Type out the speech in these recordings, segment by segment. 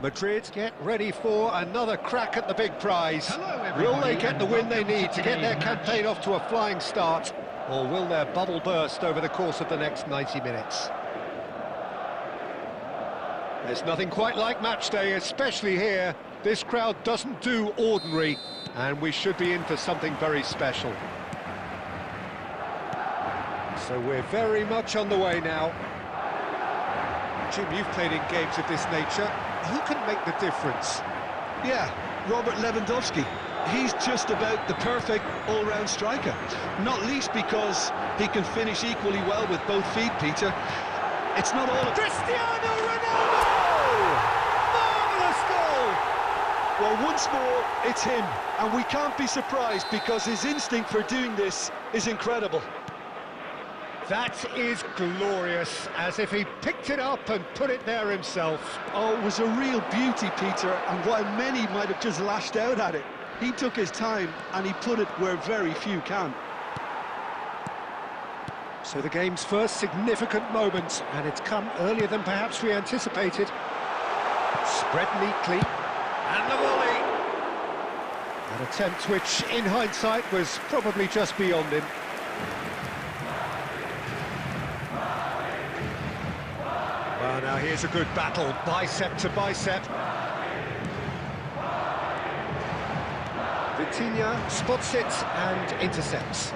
Madrid get ready for another crack at the big prize. Will they get the win they need to get their campaign off to a flying start, or will their bubble burst over the course of the next 90 minutes? There's nothing quite like match day, especially here. This crowd doesn't do ordinary, and we should be in for something very special. So we're very much on the way now. Jim, you've played in games of this nature. Who can make the difference? Yeah, Robert Lewandowski. He's just about the perfect all-round striker. Not least because he can finish equally well with both feet, Peter. It's not all... Cristiano Ronaldo! Marvellous goal! Well, once more, it's him. And we can't be surprised because his instinct for doing this is incredible. That is glorious, as if he picked it up and put it there himself. Oh, it was a real beauty, Peter, and while many might have just lashed out at it, he took his time and he put it where very few can. So the game's first significant moment, and it's come earlier than perhaps we anticipated. Spread neatly, and the volley. An attempt which, in hindsight, was probably just beyond him. Well, now here's a good battle, bicep to bicep. Vitinha spots it and intercepts.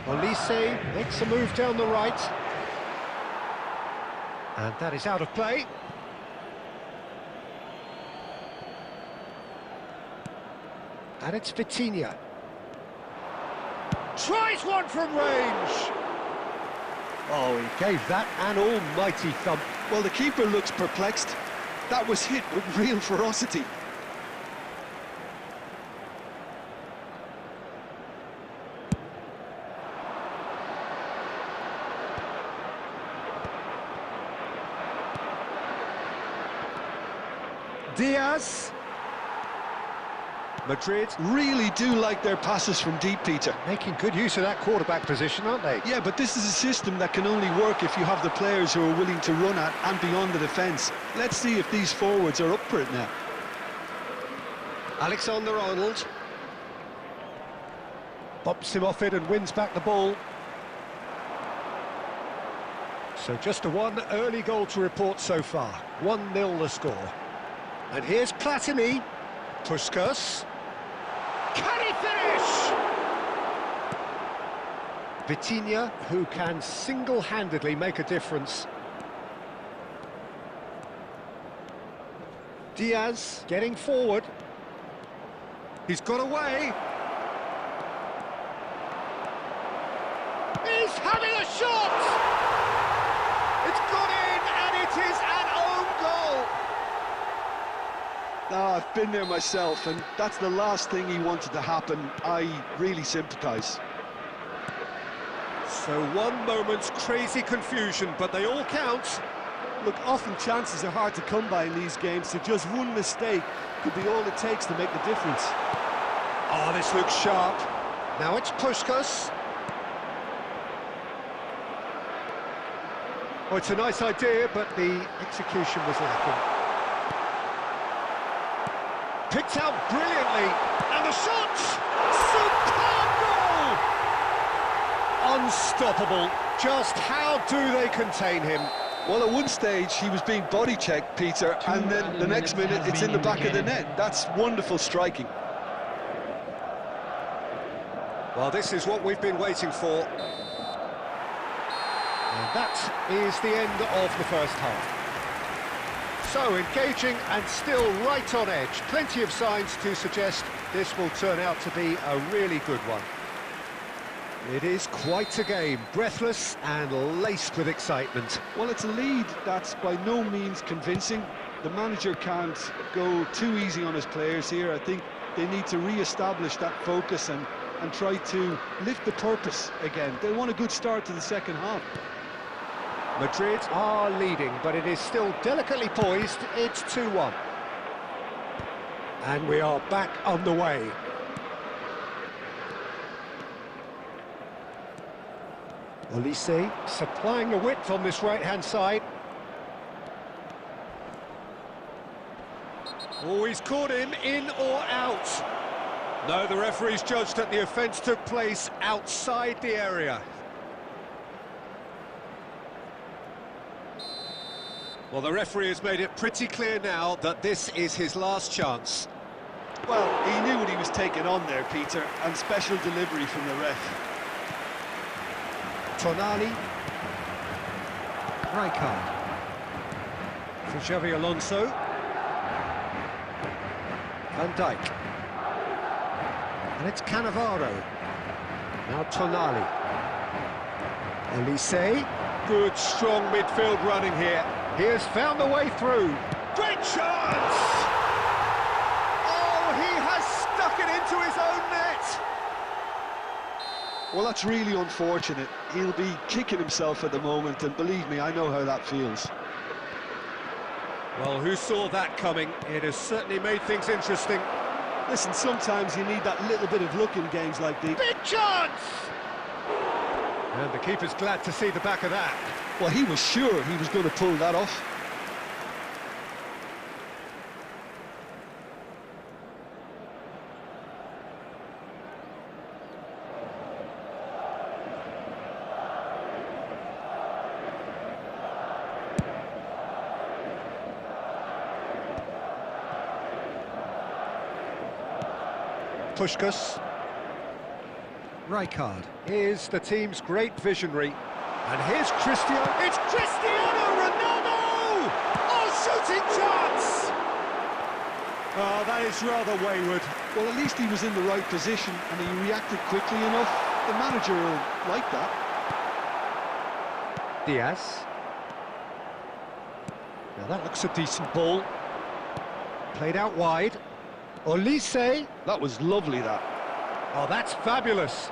Olise makes a move down the right. And that is out of play. And it's Vitinha. Tries one from range! Oh, he gave that an almighty thump. Well, the keeper looks perplexed. That was hit with real ferocity. Diaz. Madrid really do like their passes from deep, Peter. Making good use of that quarterback position, aren't they? Yeah, but this is a system that can only work if you have the players who are willing to run at and beyond the defence. Let's see if these forwards are up for it now. Alexander-Arnold bops him off it and wins back the ball. So just a one early goal to report so far. 1-0 the score. And here's Platini. Puskas. Can he finish? Vitinha, who can single-handedly make a difference. Diaz getting forward. He's got away. He's having a shot! It's gone in, and it is an own goal! Oh, I've been there myself, and that's the last thing he wanted to happen. I really sympathise. So one moment's crazy confusion, but they all count. Look, often chances are hard to come by in these games, so just one mistake could be all it takes to make the difference. Oh, this looks sharp. Now it's Puskas. Oh, it's a nice idea, but the execution was lacking. Picked out brilliantly, and the shot! Superb goal! Unstoppable. Just how do they contain him? Well, at one stage, he was being body-checked, Peter, and then the next minute, it's in the back of the net. That's wonderful striking. Well, this is what we've been waiting for. And that is the end of the first half. So engaging and still right on edge. Plenty of signs to suggest this will turn out to be a really good one. It is quite a game, breathless and laced with excitement. Well, it's a lead that's by no means convincing. The manager can't go too easy on his players here. I think they need to re-establish that focus and try to lift the purpose again. They want a good start to the second half. Madrid are leading, but it is still delicately poised. It's 2-1. And we are back on the way. Olise supplying the width on this right-hand side. Oh, he's caught him in or out. No, the referee's judged that the offence took place outside the area. Well, the referee has made it pretty clear now that this is his last chance. Well, he knew what he was taking on there, Peter, and special delivery from the ref. Tonali. Rijkaard. For Xavi Alonso. Van Dijk. And it's Cannavaro. Now Tonali. Elise. Good, strong midfield running here. He has found the way through. Great chance! Oh, he has stuck it into his own net! Well, that's really unfortunate. He'll be kicking himself at the moment, and believe me, I know how that feels. Well, who saw that coming? It has certainly made things interesting. Listen, sometimes you need that little bit of luck in games like these. Big chance! And the keeper's glad to see the back of that. Well, he was sure he was going to pull that off. Puskás. Rijkaard is the team's great visionary. And here's Cristiano. It's Cristiano Ronaldo! Oh, shooting chance! Oh, that is rather wayward. Well, at least he was in the right position and he reacted quickly enough. The manager will like that. Diaz. Now that looks a decent ball. Played out wide. Olise. That was lovely, that. Oh, that's fabulous.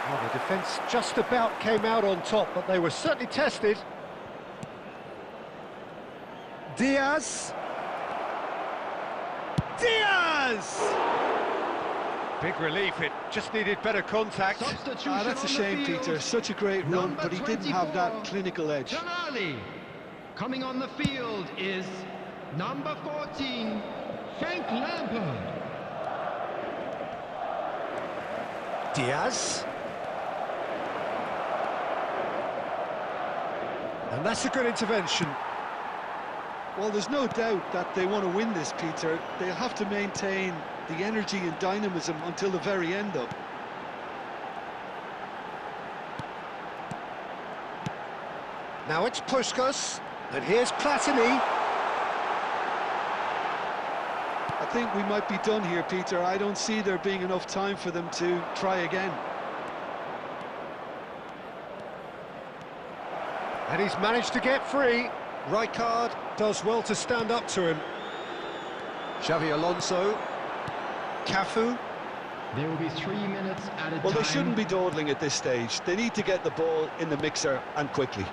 Well, the defence just about came out on top, but they were certainly tested. Diaz! Diaz! Big relief, it just needed better contact. That's a shame, Peter. Such a great run, but he didn't have that clinical edge. Tonali. Coming on the field is number 14, Frank Lampard. Diaz. And that's a good intervention. Well, there's no doubt that they want to win this, Peter. They'll have to maintain the energy and dynamism until the very end, though. Now it's Puskás, and here's Platini. I think we might be done here, Peter. I don't see there being enough time for them to try again. And he's managed to get free. Rijkaard does well to stand up to him. Xavi Alonso. Cafu. There will be 3 minutes at a time. Well, they shouldn't be dawdling at this stage. They need to get the ball in the mixer, and quickly.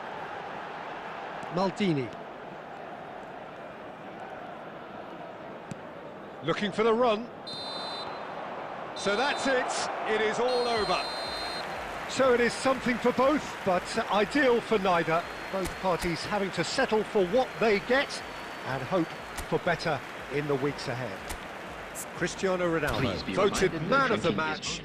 Maldini. Looking for the run. So that's it. It is all over. So it is something for both, but ideal for neither. Both parties having to settle for what they get and hope for better in the weeks ahead. Cristiano Ronaldo, voted man of the match.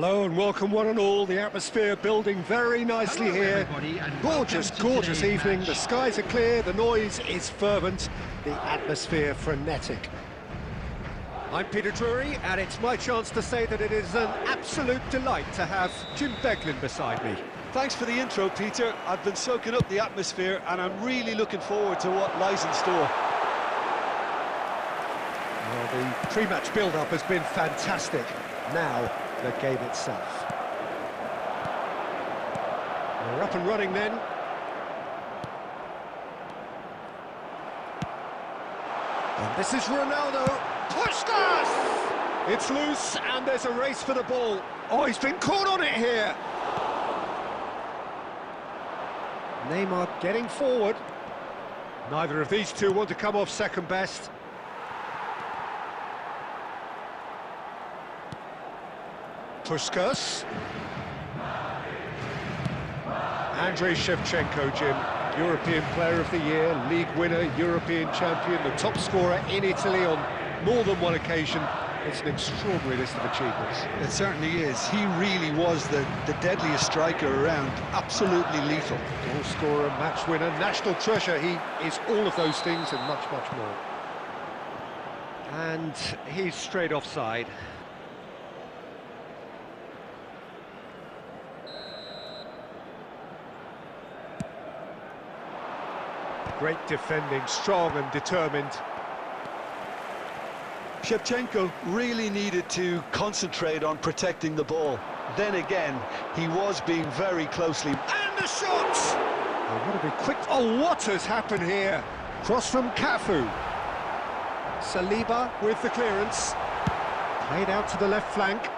Hello and welcome one and all. The atmosphere building very nicely Hello, here. everybody, and Gorgeous, welcome to gorgeous today's evening. match. The skies are clear, the noise is fervent, the atmosphere frenetic. I'm Peter Drury, and it's my chance to say that it is an absolute delight to have Jim Beglin beside me. Thanks for the intro, Peter. I've been soaking up the atmosphere and I'm really looking forward to what lies in store. Well, the pre-match build-up has been fantastic. Now, the game itself. We're up and running then. And this is Ronaldo. Puskas! It's loose and there's a race for the ball. Oh, he's been caught on it here. Neymar getting forward. Neither of these two want to come off second best. Puskas. Andrei Shevchenko, Jim. European Player of the Year, League winner, European champion, the top scorer in Italy on more than one occasion. It's an extraordinary list of achievements. It certainly is. He really was the deadliest striker around. Absolutely lethal. Goal scorer, match winner, national treasure. He is all of those things and much, much more. And he's straight offside. Great defending, strong and determined. Shevchenko really needed to concentrate on protecting the ball. Then again, he was being very closely... And the shot! Oh, what a big quick... Oh, what has happened here? Cross from Cafu. Saliba with the clearance. Played out to the left flank.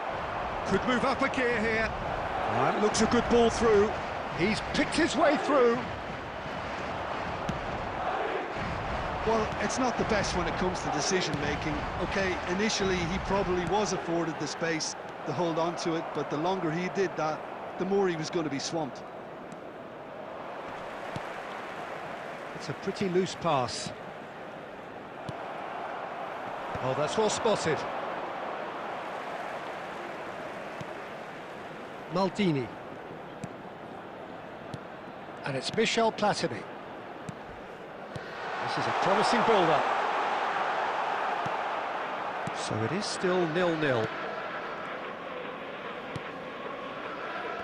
Could move up a gear here. That looks a good ball through. He's picked his way through. Well, it's not the best when it comes to decision-making. OK, initially he probably was afforded the space to hold on to it, but the longer he did that, the more he was going to be swamped. It's a pretty loose pass. Oh, that's well spotted. Maldini. And it's Michel Platini. This is a promising build-up. So it is still 0-0.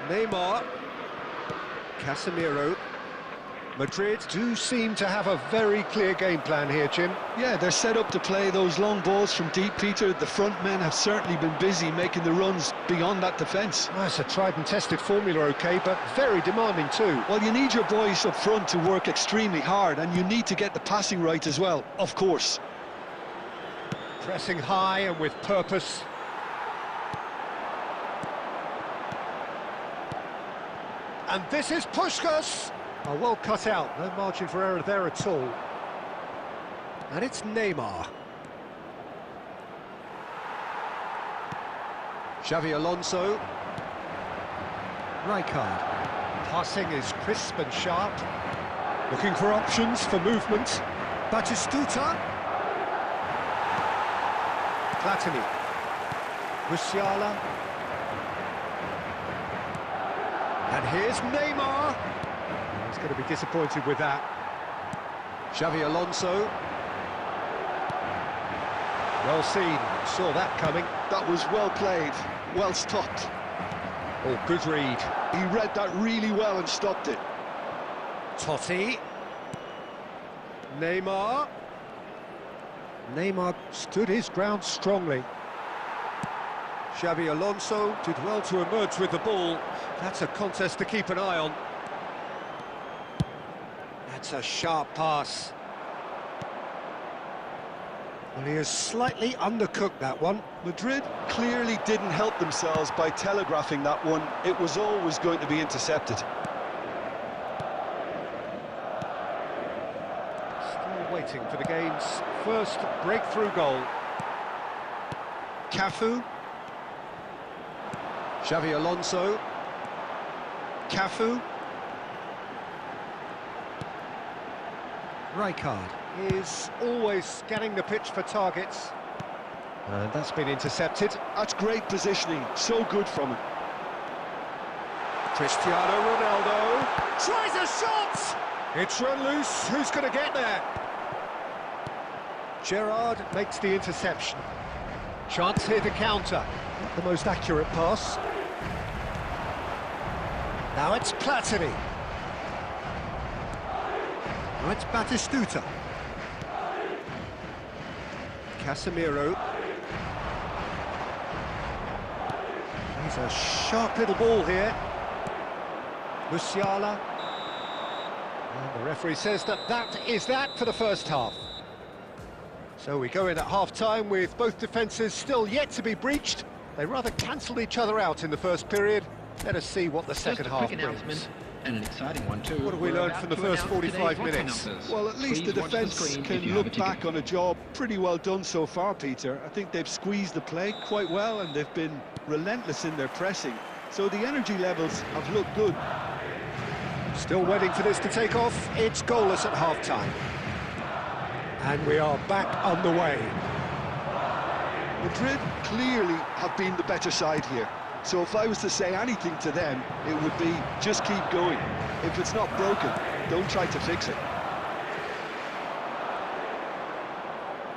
Neymar. Casemiro. Madrid do seem to have a very clear game plan here, Jim. Yeah, they're set up to play those long balls from deep, Peter. The front men have certainly been busy making the runs beyond that defence. Well, it's a tried and tested formula, OK, but very demanding too. Well, you need your boys up front to work extremely hard, and you need to get the passing right as well, of course. Pressing high and with purpose. And this is Puskas. Oh, well cut out, no margin for error there at all. And it's Neymar. Xavi Alonso. Rijkaard. Passing is crisp and sharp. Looking for options for movement. Batistuta. Platini. Musiala. And here's Neymar. He's going to be disappointed with that. Xavi Alonso. Well seen, saw that coming. That was well played, well stopped. Oh, good read. He read that really well and stopped it. Totti. Neymar. Neymar stood his ground strongly. Xavi Alonso did well to emerge with the ball. That's a contest to keep an eye on. That's a sharp pass. Well, he has slightly undercooked that one. Madrid clearly didn't help themselves by telegraphing that one. It was always going to be intercepted. Still waiting for the game's first breakthrough goal. Cafu. Xavi Alonso. Cafu. Rijkaard is always scanning the pitch for targets. And that's been intercepted. That's great positioning, so good from him. Cristiano Ronaldo tries a shot! It's run loose, who's going to get there? Gerrard makes the interception. Chance here to counter. Not the most accurate pass. Now it's Platini. Now it's Batistuta. Casemiro. He's a sharp little ball here. Musiala. And the referee says that is that for the first half. So we go in at half-time with both defences still yet to be breached. They rather cancelled each other out in the first period. Let us see what the second half brings. And an exciting one too. What have we learned from the first 45 minutes? Well, at least the defence can look back on a job pretty well done so far, Peter. I think they've squeezed the play quite well and they've been relentless in their pressing. So the energy levels have looked good. Still waiting for this to take off. It's goalless at half-time. And we are back underway. Madrid clearly have been the better side here. So if I was to say anything to them, it would be just keep going. If it's not broken, don't try to fix it.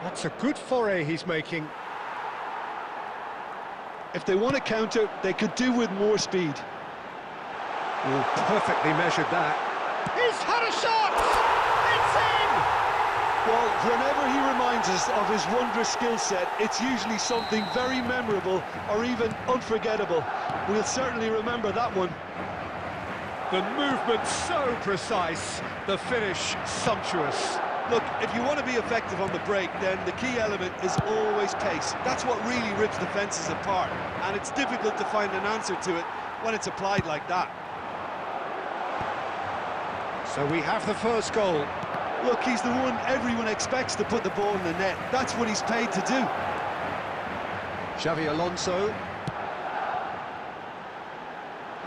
That's a good foray he's making. If they want to counter, they could do with more speed. Oh, perfectly measured that. He's had a shot! It's in! Well, whenever he reminds us of his wondrous skill set, it's usually something very memorable or even unforgettable. We'll certainly remember that one. The movement so precise, the finish sumptuous. Look, if you want to be effective on the break, then the key element is always pace. That's what really rips defences apart, and it's difficult to find an answer to it when it's applied like that. So we have the first goal. Look, he's the one everyone expects to put the ball in the net. That's what he's paid to do. Xavi Alonso.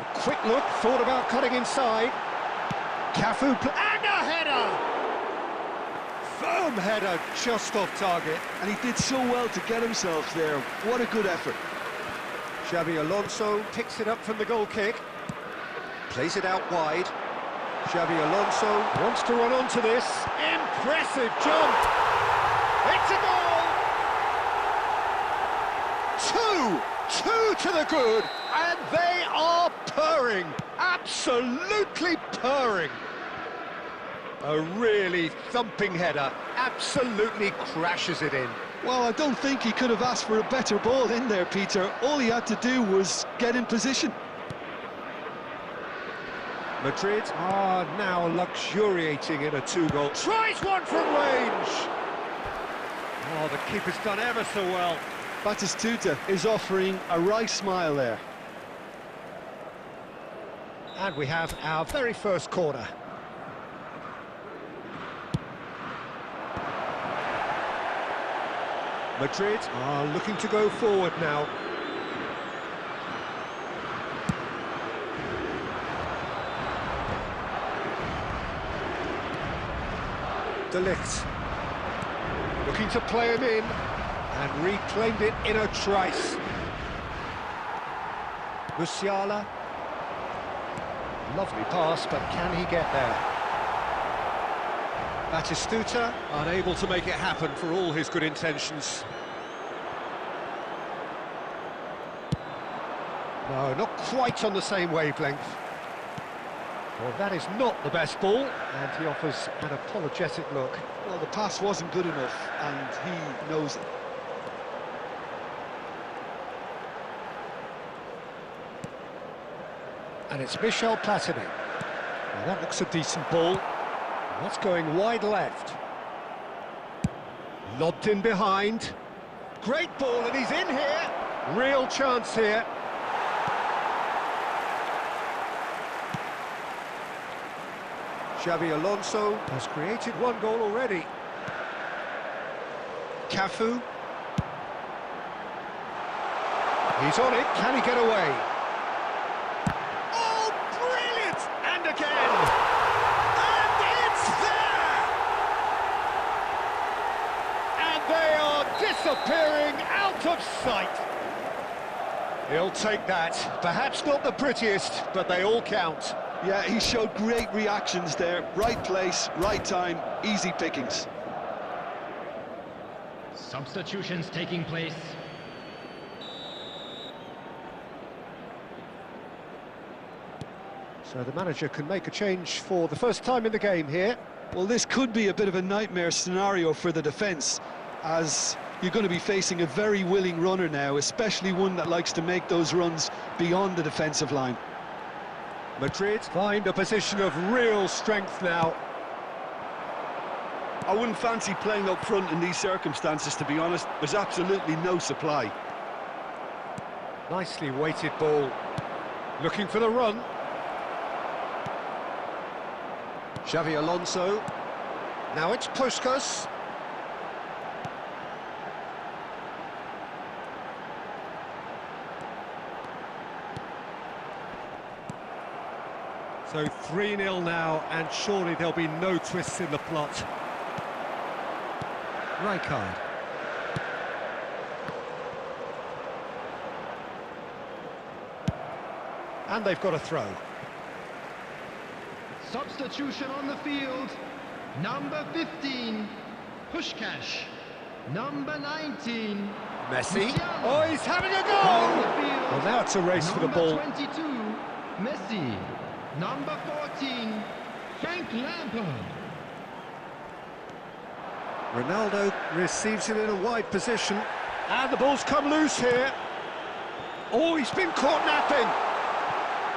A quick look, thought about cutting inside. Cafu, and a header! Firm header, just off target. And he did so well to get himself there. What a good effort. Xavi Alonso picks it up from the goal kick. Plays it out wide. Xavi Alonso wants to run onto this. Impressive jump! It's a goal! Two to the good, and they are purring. Absolutely purring. A really thumping header, absolutely crashes it in. Well, I don't think he could have asked for a better ball in there, Peter. All he had to do was get in position. Madrid are now luxuriating in a two-goal. Tries one from range! Oh, the keeper's done ever so well. Batistuta is offering a right smile there. And we have our very first corner. Madrid are looking to go forward now. De Ligt looking to play him in and reclaimed it in a trice. Musiala, lovely pass, but can he get there? Batistuta unable to make it happen for all his good intentions. No, not quite on the same wavelength. Well, that is not the best ball, and he offers an apologetic look. Well, the pass wasn't good enough, and he knows it. And it's Michel Platini. Now that looks a decent ball. That's going wide left. Lobbed in behind. Great ball, and he's in here. Real chance here. Xavi Alonso has created one goal already. Cafu. He's on it, can he get away? Oh, brilliant! And again! And it's there! And they are disappearing out of sight. He'll take that. Perhaps not the prettiest, but they all count. Yeah, he showed great reactions there. Right place, right time, easy pickings. Substitutions taking place. So the manager can make a change for the first time in the game here. Well, this could be a bit of a nightmare scenario for the defence, as you're going to be facing a very willing runner now, especially one that likes to make those runs beyond the defensive line. Madrid find a position of real strength now. I wouldn't fancy playing up front in these circumstances, to be honest. There's absolutely no supply. Nicely weighted ball. Looking for the run. Xavi Alonso. Now it's Puskas. So 3-0 now, and surely there'll be no twists in the plot. Rijkaard. And they've got a throw. Substitution on the field. Number 15, Puskás. Number 19, Messi. Musiala. Oh, he's having a On goal! the field. Well, now it's a race for the ball. Number 22, Messi. Number 14, Frank Lampard. Ronaldo receives it in a wide position. And the ball's come loose here. Oh, he's been caught napping.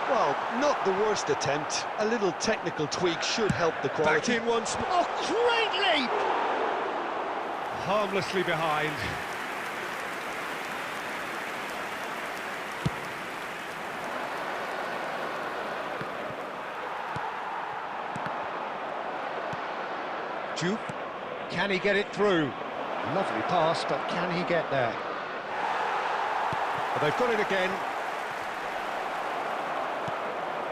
Well, not the worst attempt. A little technical tweak should help the quality. Back in once more. Oh, great leap! Harmlessly behind. Jupe. Can he get it through? Lovely pass, but can he get there? But they've got it again.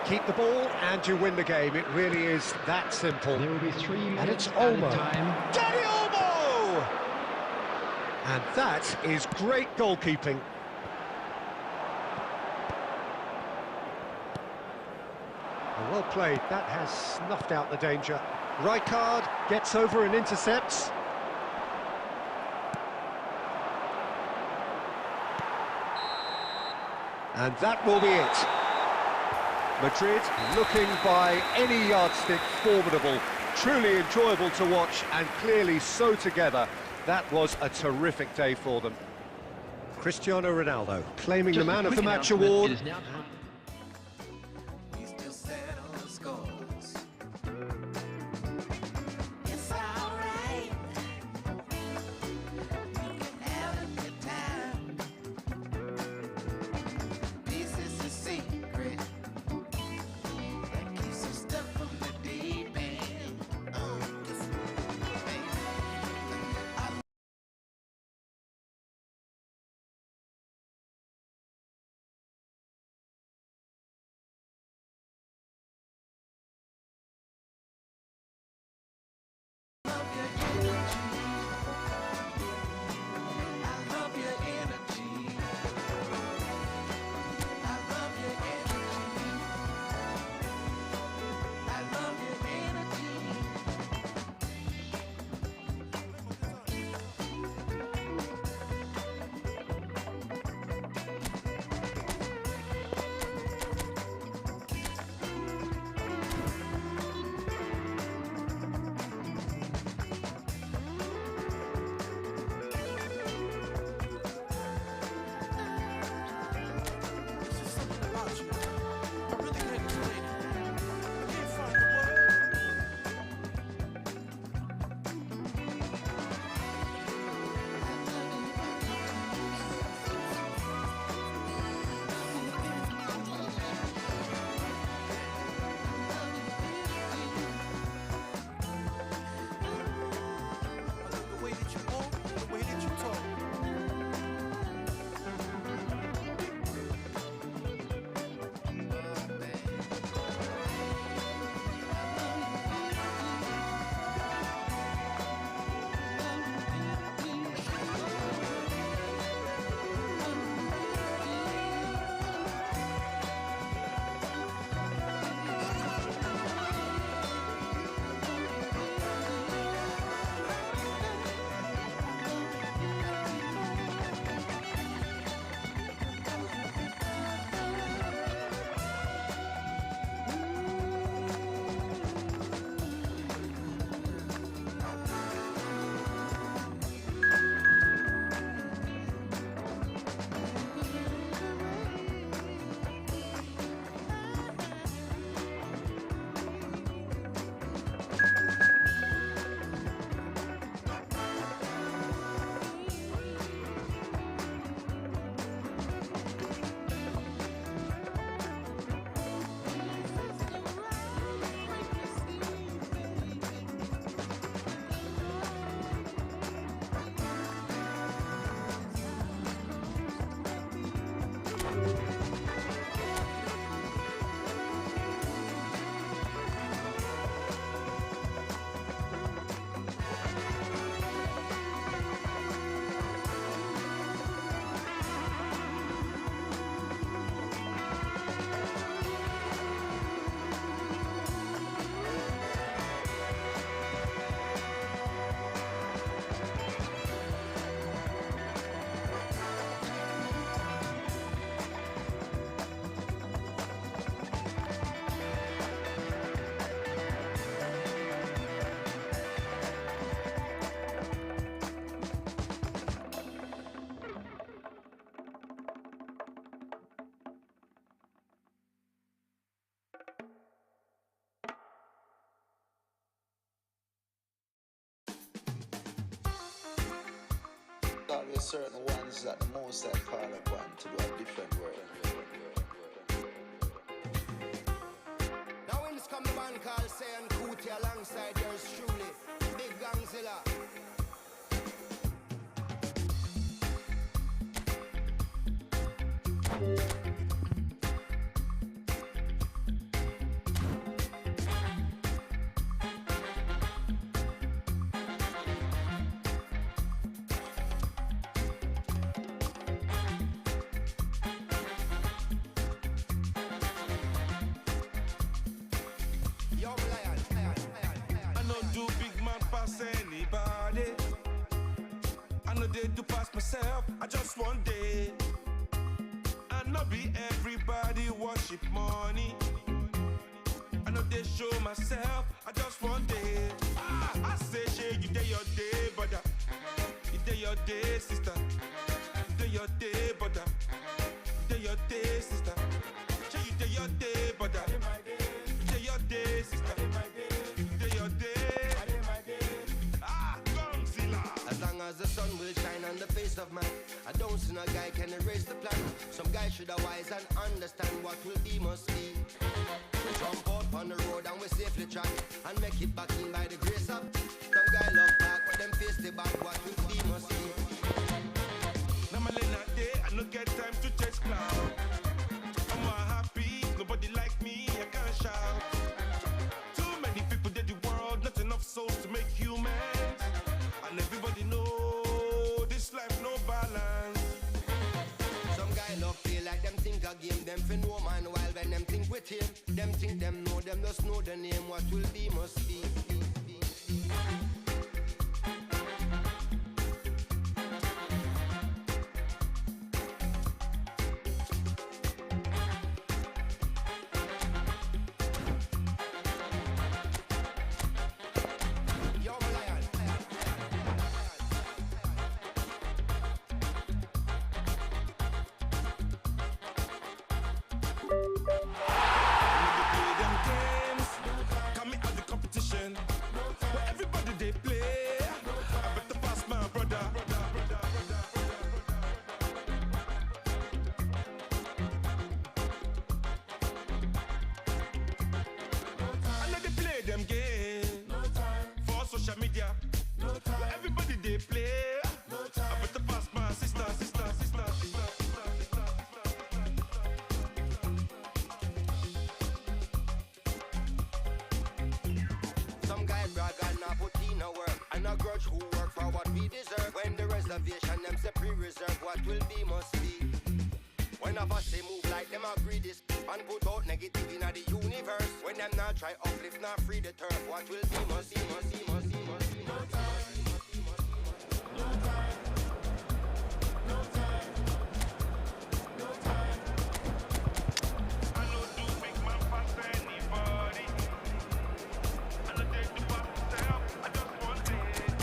Keep the ball and you win the game. It really is that simple. There will be 3 minutes And it's added Olmo. time. Danny Olmo! And that is great goalkeeping. Well played. That has snuffed out the danger. Rijkaard gets over and intercepts. And that will be it. Madrid looking by any yardstick formidable. Truly enjoyable to watch and clearly so together. That was a terrific day for them. Cristiano Ronaldo claiming the Man of the Match award. It is now time. certain ones that the most I call upon to do a different work. Now when this come the man called Say and Cootie alongside yours truly, Big Gangzilla. I just one day, I know be everybody worship money. I know they show myself. I just one day. I say, shey, you day your day, brother. You day your day, sister. You day your day, brother. You day your day, sister. Shey, you day your day, brother. You day your day, sister. You day your day. As long as the sun will shine on the face of man, I don't see no guy can erase the plan. Some guy should have wise and understand what will be must be. Jump out on the road and we safely track and make it back in by the grace of. Some guy love back but them face the back, what will be must be. Now my late day, I no get time to chase cloud. I'm not happy, nobody like me, I can't shout. Too many people did the world, not enough souls to make humans. And everybody know this life no balance. Some guy love feel like them think a game, them for no man while when them think with him. Them think them just know the name, what will be must be. Try uplift, not free the turf. What will be must be, must be, must be, must be. No time. No time. No time. No time. I know do big man pass anybody. I know they do pass myself. I just want it.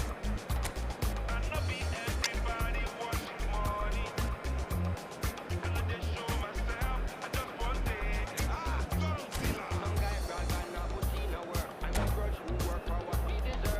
I know be everybody watching money. I know they show myself. I just want it. Godzilla. Some guy brag and not put in a work. I'm a grudge who work for what we deserve.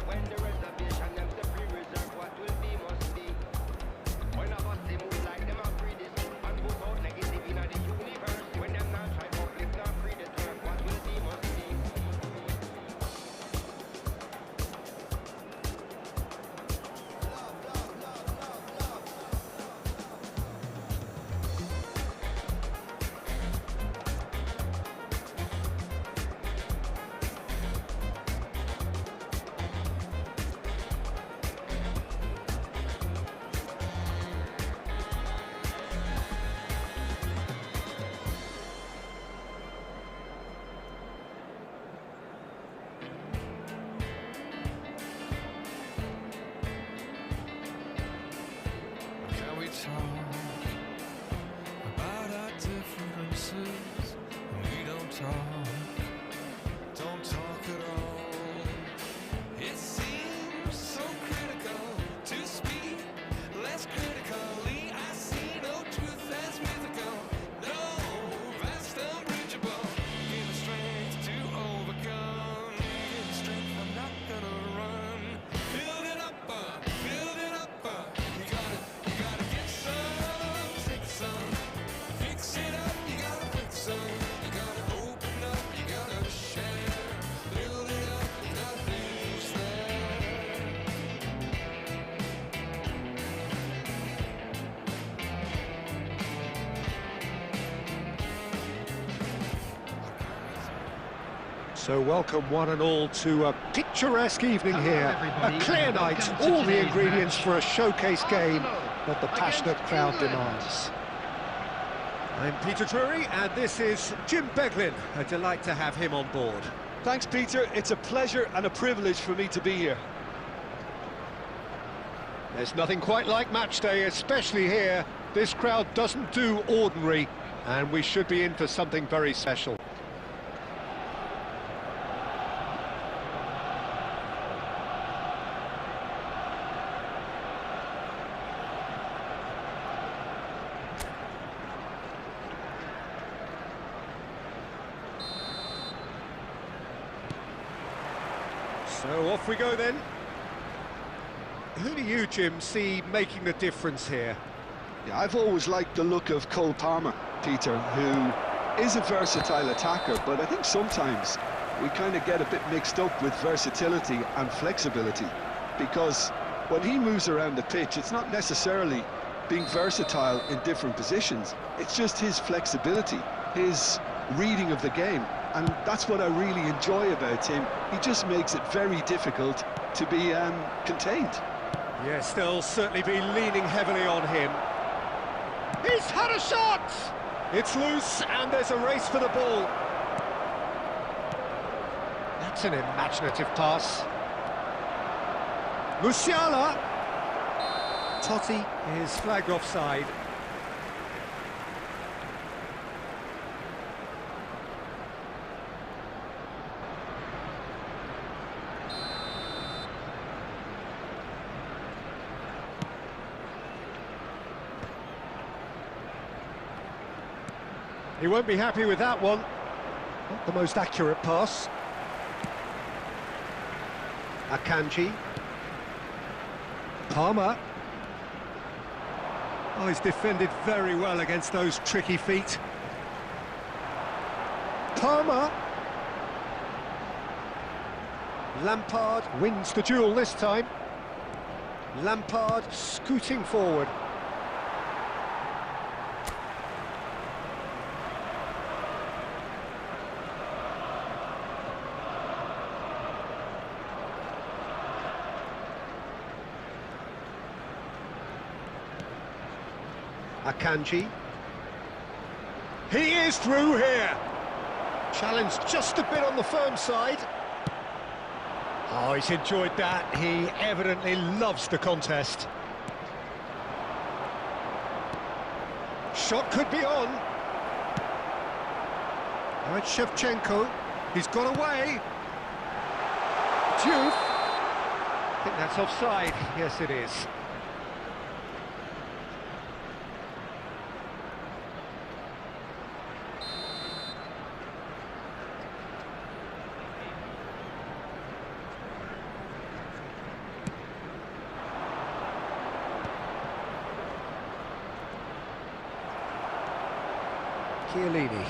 So welcome one and all to a picturesque evening here. A clear night, all the ingredients for a showcase game that the passionate crowd demands. I'm Peter Drury and this is Jim Beglin. A delight to have him on board. Thanks, Peter. It's a pleasure and a privilege for me to be here. There's nothing quite like match day, especially here. This crowd doesn't do ordinary, and we should be in for something very special. So off we go then. Who do you, Jim, see making the difference here? Yeah, I've always liked the look of Cole Palmer, Peter, who is a versatile attacker, but I think sometimes we kind of get a bit mixed up with versatility and flexibility, because when he moves around the pitch, it's not necessarily being versatile in different positions, it's just his flexibility, his reading of the game, and that's what I really enjoy about him. He just makes it very difficult to be contained. Yes, they'll certainly be leaning heavily on him. He's had a shot! It's loose, and there's a race for the ball. That's an imaginative pass. Musiala! Totti is flagged offside. He won't be happy with that one. Not the most accurate pass. Akanji. Palmer. Oh, he's defended very well against those tricky feet. Palmer. Lampard wins the duel this time. Lampard scooting forward. Akanji. He is through here. Challenged just a bit on the firm side. Oh, he's enjoyed that. He evidently loves the contest. Shot could be on. Now it's Shevchenko. He's got away. Diouf. I think that's offside. Yes, it is. Chiellini.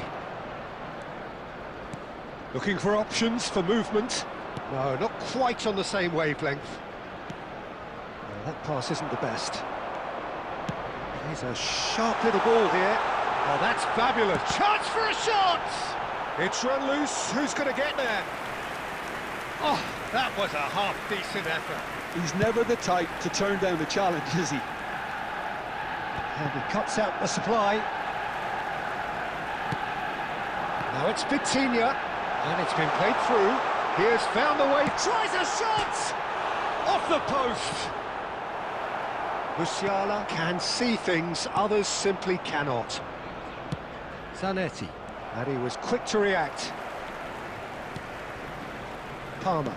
Looking for options for movement. No, not quite on the same wavelength. No, that pass isn't the best. Here's a sharp little ball here. Oh, that's fabulous. Chance for a shot! It's run loose. Who's going to get there? Oh, that was a half-decent effort. He's never the type to turn down a challenge, is he? And he cuts out the supply. Now it's Vitinha, and it's been played through. He has found the way, tries a shot! Off the post! Musiala can see things others simply cannot. Zanetti, and he was quick to react. Palmer,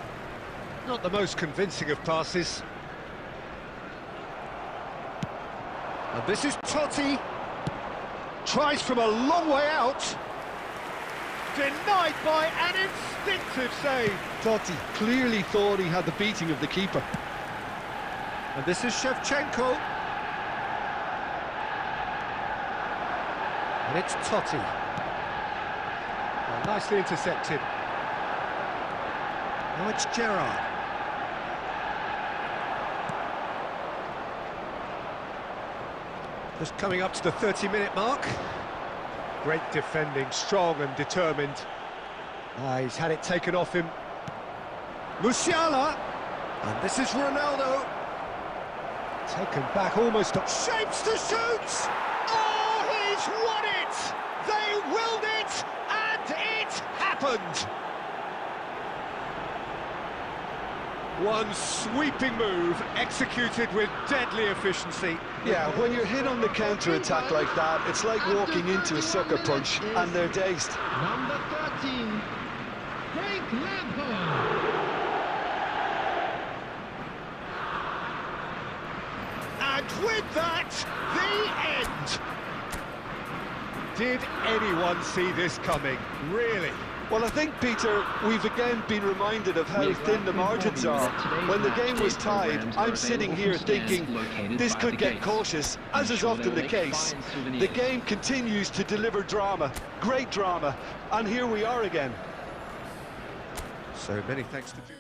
not the most convincing of passes. And this is Totti. Tries from a long way out. Denied by an instinctive save. Totti clearly thought he had the beating of the keeper. And this is Shevchenko. And it's Totti. Well, nicely intercepted. Now it's Gerrard. Just coming up to the 30-minute mark. Great defending, strong and determined. He's had it taken off him. Musiala! And this is Ronaldo. Taken back almost up. Shapes to shoot! Oh, he's won it! They willed it, and it happened! One sweeping move, executed with deadly efficiency. Yeah, when you're hit on the counter-attack like that, it's like walking into a sucker punch, and they're dazed. Number 13, Frank Lampard. And with that, the end! Did anyone see this coming, really? Well, I think, Peter, we've again been reminded of how thin the margins are. When the game was tied, I'm sitting here thinking this could get cautious, as is often the case. The game continues to deliver drama, great drama, and here we are again. So many thanks to you.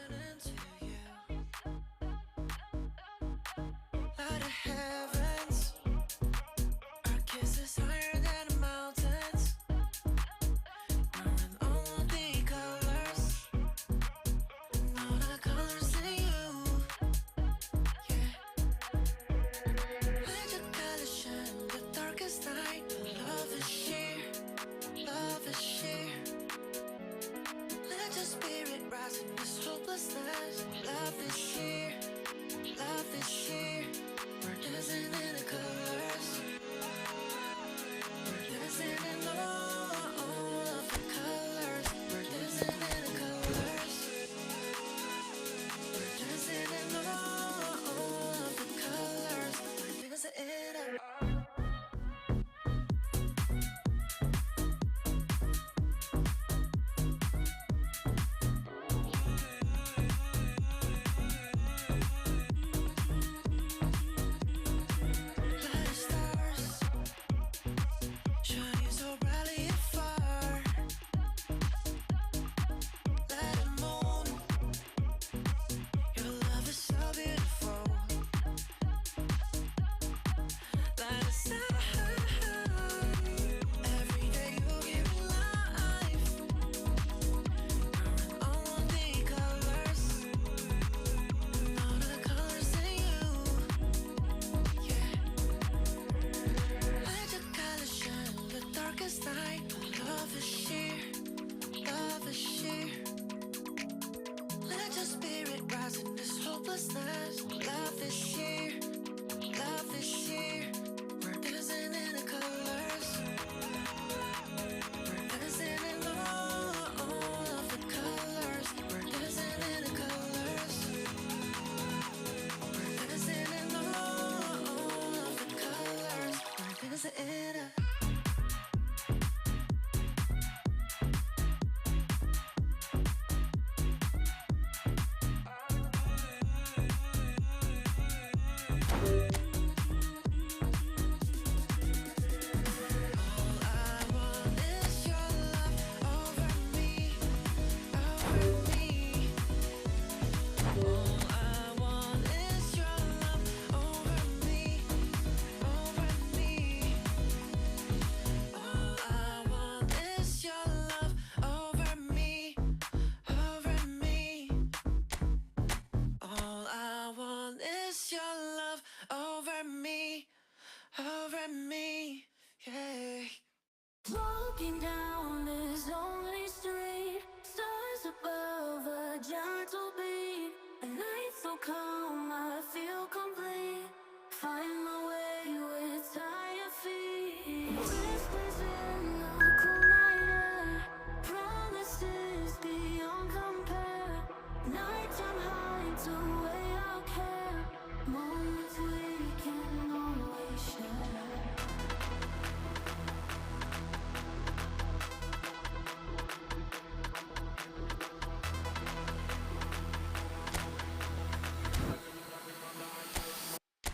Walking down this lonely street, stars above a gentle beat. A night so calm, I feel complete. Find my way with tired feet. Whispers in the cool night air, promises beyond compare. Nighttime hides away our care, moments we can always share.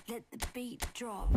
Let the beat drop.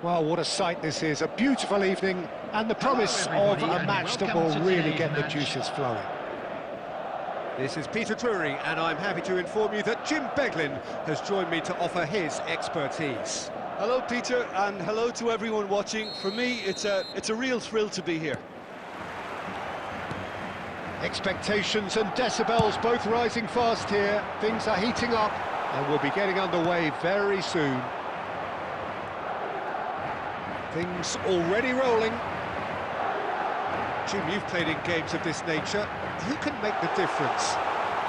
Well, what a sight this is, a beautiful evening, and the promise of a match that will really get the juices flowing. This is Peter Drury, and I'm happy to inform you that Jim Beglin has joined me to offer his expertise. Hello, Peter, and hello to everyone watching. For me, it's a real thrill to be here. Expectations and decibels both rising fast here. Things are heating up, and we'll be getting underway very soon. Things already rolling. Jim, you've played in games of this nature. Who can make the difference?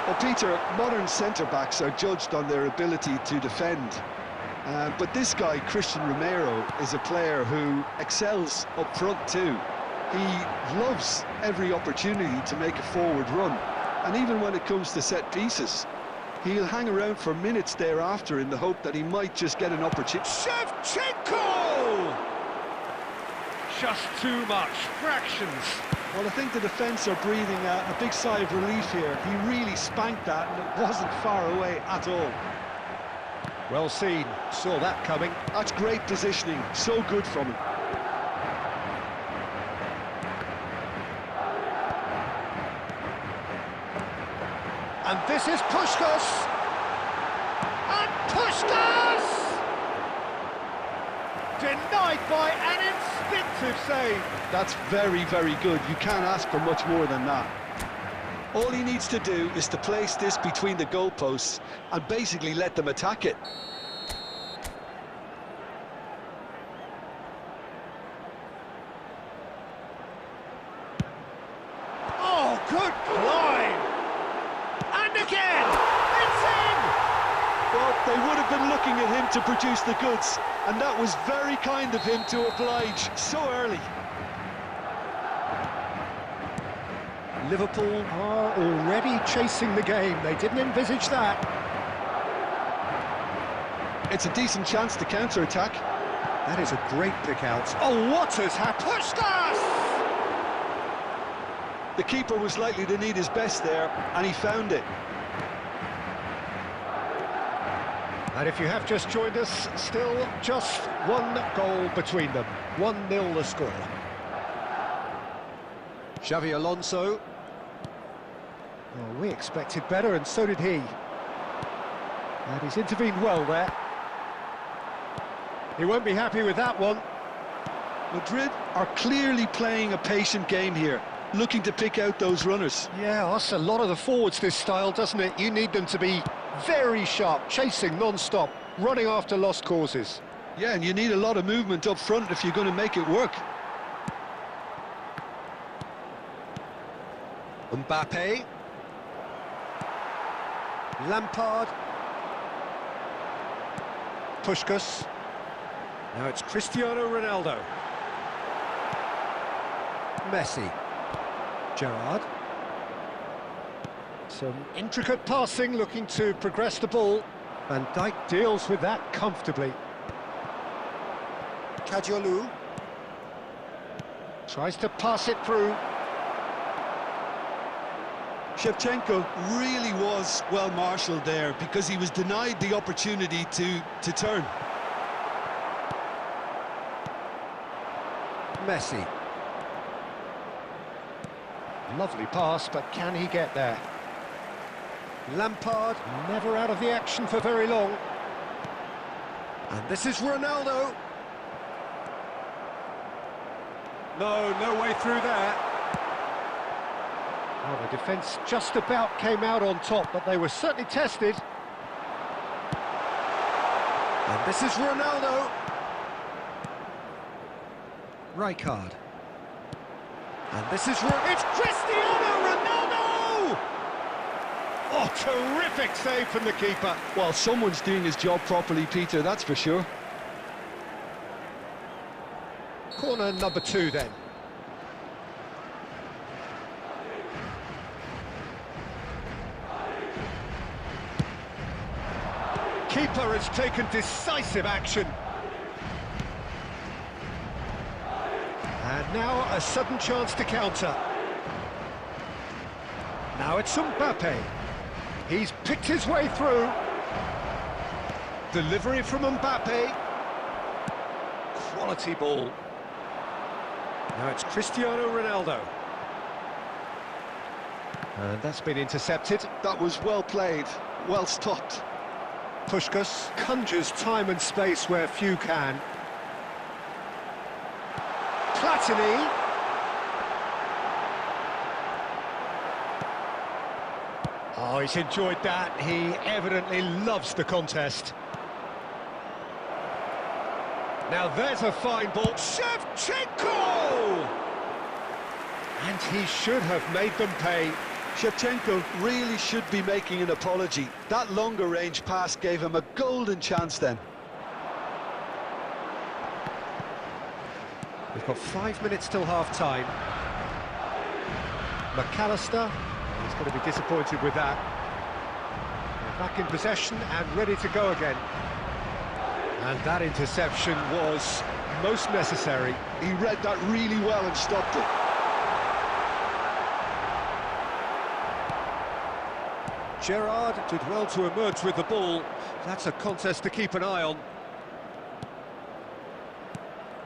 Well, Peter, modern centre-backs are judged on their ability to defend. But this guy, Christian Romero, is a player who excels up front too. He loves every opportunity to make a forward run. And even when it comes to set pieces, he'll hang around for minutes thereafter in the hope that he might just get an opportunity. Shevchenko! Just too much, fractions. Well, I think the defence are breathing a big sigh of relief here. He really spanked that, and it wasn't far away at all. Well seen, saw that coming. That's great positioning, so good from him. And this is Puskás! And Puskás! Denied by an instinctive save. That's very, very good. You can't ask for much more than that. All he needs to do is to place this between the goalposts and basically let them attack it. Oh, good climb! And again! It's in! Well, they would have been looking at him to produce the goods, and that was very kind of him to oblige so early. Liverpool are already chasing the game. They didn't envisage that. It's a decent chance to counter-attack. That is a great pick-out. Oh, what has happened? Puskás! The keeper was likely to need his best there, and he found it. And if you have just joined us, still just one goal between them. 1-0 the score. Xavi Alonso. Well, we expected better, and so did he. And he's intervened well there. He won't be happy with that one. Madrid are clearly playing a patient game here, looking to pick out those runners. Yeah, that's a lot of the forwards, this style, doesn't it? You need them to be very sharp, chasing non-stop, running after lost causes. Yeah, and you need a lot of movement up front if you're going to make it work. Mbappe. Lampard. Puskás. Now it's Cristiano Ronaldo. Messi. Gerrard. Some intricate passing, looking to progress the ball. Van Dijk deals with that comfortably. Kadiolu. Tries to pass it through. Shevchenko really was well marshalled there because he was denied the opportunity to turn. Messi. Lovely pass, but can he get there? Lampard, never out of the action for very long. And this is Ronaldo. No way through there. Well, the defence just about came out on top, but they were certainly tested. And this is Ronaldo. Rijkaard. And this is... It's Cristiano Ronaldo! Oh, terrific save from the keeper. Well, someone's doing his job properly, Peter, that's for sure. Corner number 2 then. Keeper has taken decisive action. And now a sudden chance to counter. Now it's Mbappe. He's picked his way through. Delivery from Mbappe. quality ball. Now it's Cristiano Ronaldo. And that's been intercepted. That was well played, well stopped. Puskás conjures time and space where few can. Platini. Oh, he's enjoyed that. He evidently loves the contest. Now there's a fine ball. Shevchenko! And he should have made them pay. Shevchenko really should be making an apology. That longer range pass gave him a golden chance then. We've got 5 minutes till half-time. McAllister, he's going to be disappointed with that. They're back in possession and ready to go again. And that interception was most necessary. He read that really well and stopped it. Gerrard did well to emerge with the ball. That's a contest to keep an eye on.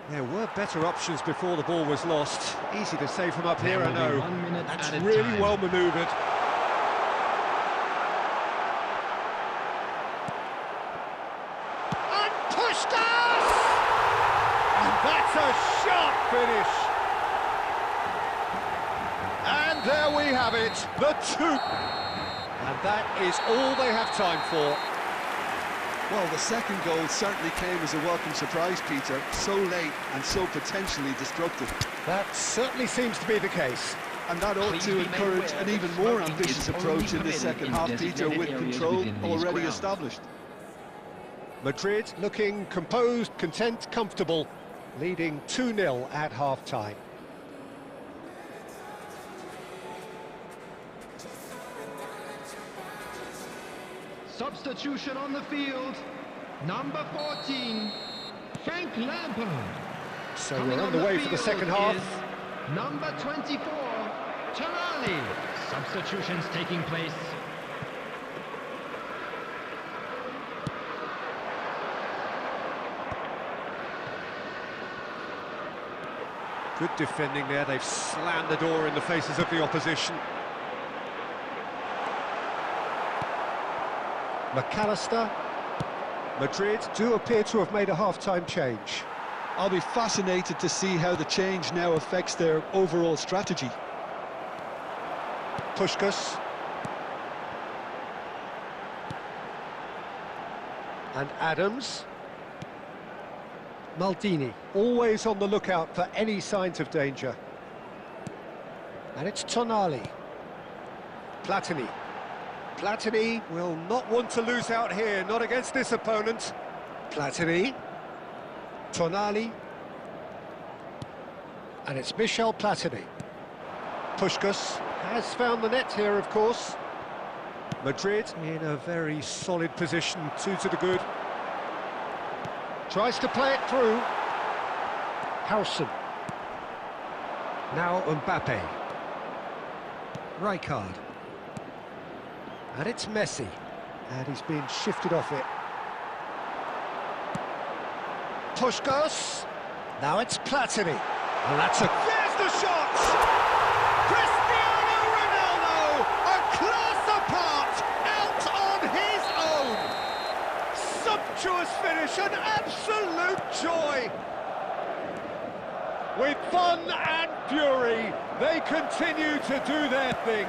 There were better options before the ball was lost. Easy to save from up here, I know. That's really well manoeuvred. And Puskás! And that's a sharp finish. And there we have it, the two. And that is all they have time for. Well, the second goal certainly came as a welcome surprise, Peter. So late and so potentially destructive. That certainly seems to be the case. And that ought to encourage an even more ambitious approach in the second half, Peter, with control already established. Madrid looking composed, content, comfortable, leading 2-0 at half-time. Substitution on the field, number 14, Frank Lampard. So Coming we're on underway the for the field second half. is number 24, Tonali. Substitutions taking place. Good defending there, they've slammed the door in the faces of the opposition. McAllister. Madrid do appear to have made a half-time change. I'll be fascinated to see how the change now affects their overall strategy. Puskás. And Adams. Maldini, always on the lookout for any signs of danger. And it's Tonali. Platini. Platini will not want to lose out here, not against this opponent. Platini. Tonali. And it's Michel Platini. Puskás has found the net here, of course. Madrid in a very solid position, 2 to the good. Tries to play it through. Howson. Now Mbappe. Rijkaard. And it's Messi. And he's being shifted off it. Puskás. Now it's Platini. And that's a... There's the shot! Cristiano Ronaldo! A class apart! Out on his own! Sumptuous finish, an absolute joy! With fun and fury, they continue to do their thing.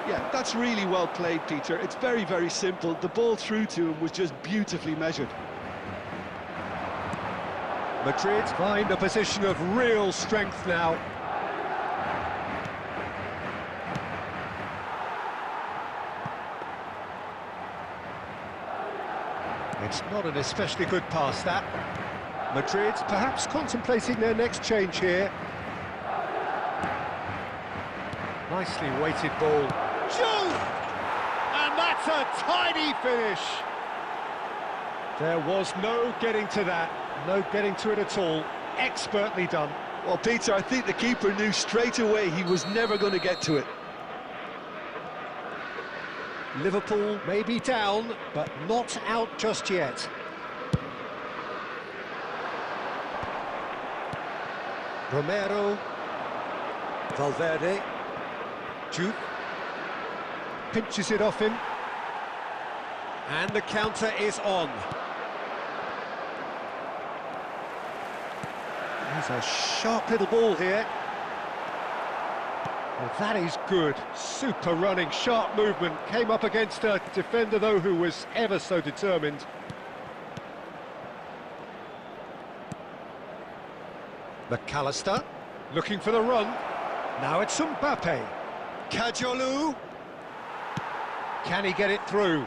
Yeah, that's really well played, Peter. It's very, very simple. The ball through to him was just beautifully measured. Madrid find a position of real strength now. It's not an especially good pass, that. Madrid perhaps contemplating their next change here. Nicely weighted ball. Shoot! And that's a tidy finish. There was no getting to that. No getting to it at all. Expertly done. Well, Peter, I think the keeper knew straight away he was never going to get to it. Liverpool may be down, but not out just yet. Romero. Valverde. Juve. Pinches it off him. And the counter is on. There's a sharp little ball here. Well, that is good. Super running, sharp movement. Came up against a defender, though, who was ever so determined. McAllister, looking for the run. Now it's Mbappe. Kajolu. Can he get it through?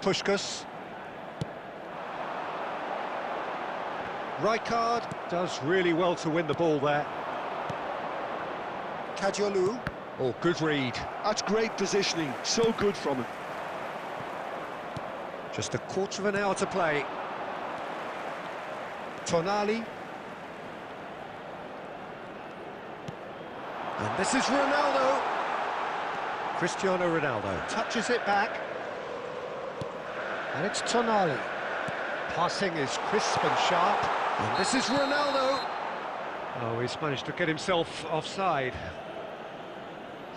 Puskás. Rijkaard does really well to win the ball there. Kajolu. Oh, good read. That's great positioning, so good from him. Just a quarter of an hour to play. Tonali. And this is Ronaldo. Cristiano Ronaldo touches it back. And it's Tonali. Passing is crisp and sharp. And this is Ronaldo. Oh, he's managed to get himself offside.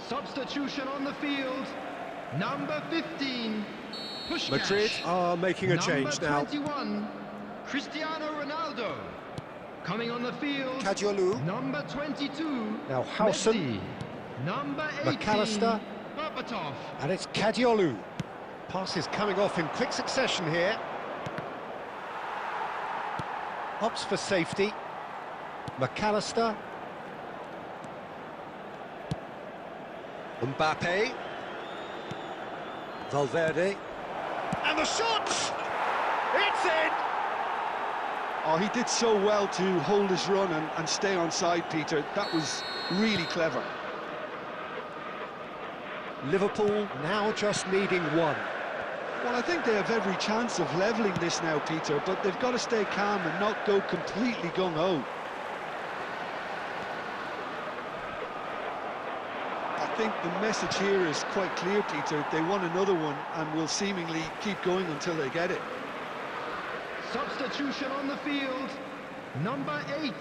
Substitution on the field. Number 15, Puskás. Madrid are making a change now. Number 21, Cristiano Ronaldo. Coming on the field. Kajolu. Number 22, Now Howson. Messi. Number 18, McAllister. Berbatov. And it's Kajolu. Passes coming off in quick succession here. Opts for safety. McAllister. Mbappe. Valverde. And the shot! It's in! Oh, he did so well to hold his run and stay on side, Peter. That was really clever. Liverpool now just needing one. Well, I think they have every chance of levelling this now, Peter, but they've got to stay calm and not go completely gung-ho. I think the message here is quite clear, Peter. They want another one and will seemingly keep going until they get it. Substitution on the field. Number 8,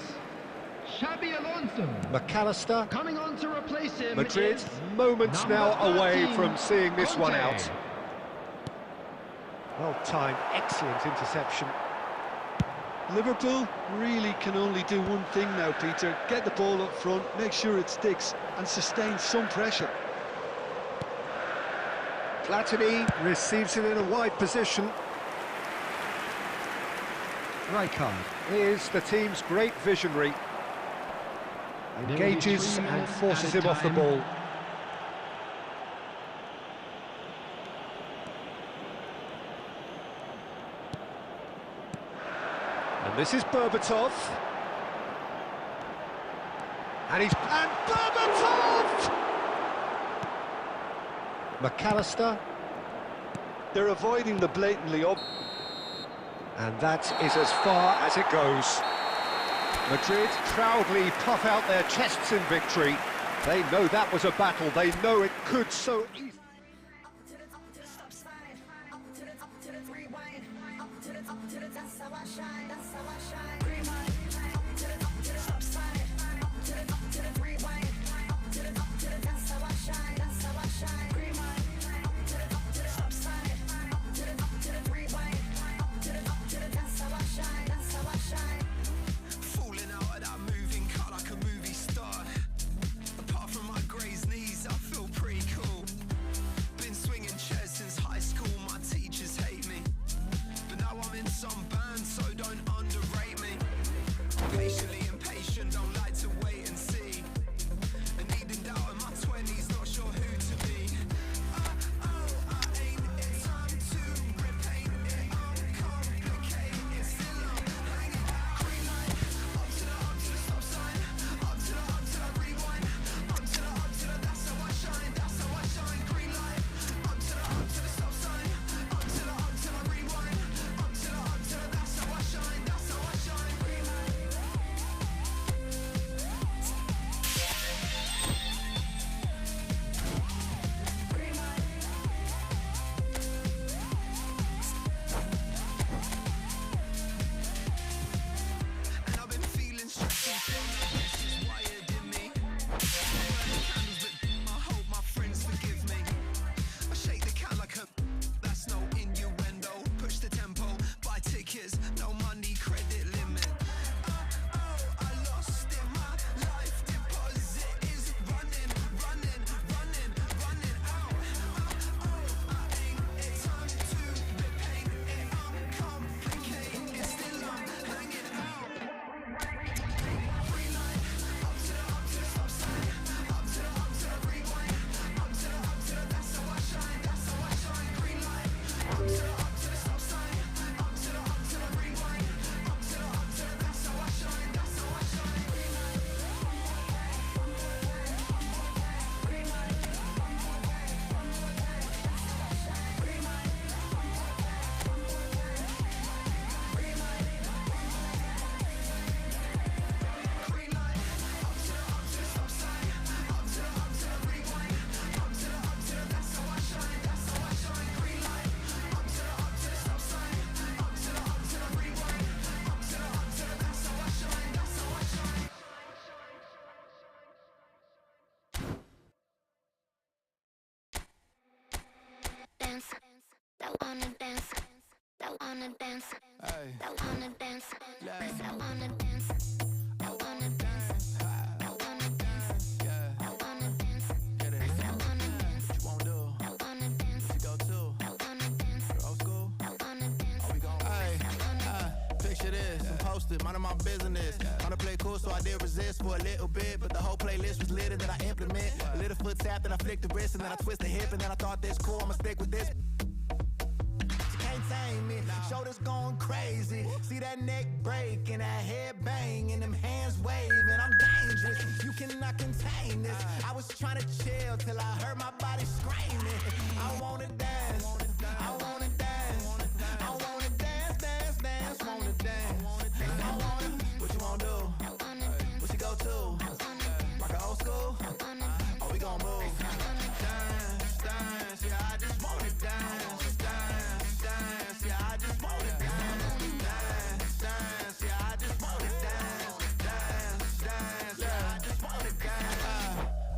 Xabi Alonso. McAllister. Coming on to replace him. Madrid is moments number now away 13, from seeing this one Conte. out. Well timed, excellent interception. Liverpool really can only do one thing now, Peter. Get the ball up front, make sure it sticks and sustain some pressure. Platini receives it in a wide position. Rijkaard is the team's great visionary. Engages and forces him off the ball. And this is Berbatov. And Berbatov! McAllister. They're avoiding the blatantly up. And that is as far as it goes. Madrid proudly puff out their chests in victory. They know that was a battle. They know it could so easily. Patiently impatient. that wanna dance, that wanna dance, that wanna dance, that wanna dance, that wanna dance, that wanna dance, that wanna dance, that wanna dance, that wanna dance, that wanna dance, old school, that wanna dance, picture this, I'm posted, minding my business. Wanna play cool, so I did resist for a little bit, but the whole playlist was lit and then I implement. A little foot tap, then I flick the wrist, and then I twist the hip, and then I thought this cool, I'ma stick with this. She can't tame me, shoulders going crazy. See that neck break and that head bang and them hands waving. I'm dangerous, you cannot contain this. I was trying to chill till I heard my body screaming. I wanna dance, I wanna dance, I wanna dance, dance, dance, wanna dance. I wanna, what you wanna do? What you go to? Rock a old school? Oh, we gon' move. Dance, dance, yeah, I just wanna dance, dance, dance, yeah, I just wanna dance, dance, dance, yeah, I just wanna dance, dance, dance, yeah, I just wanna dance.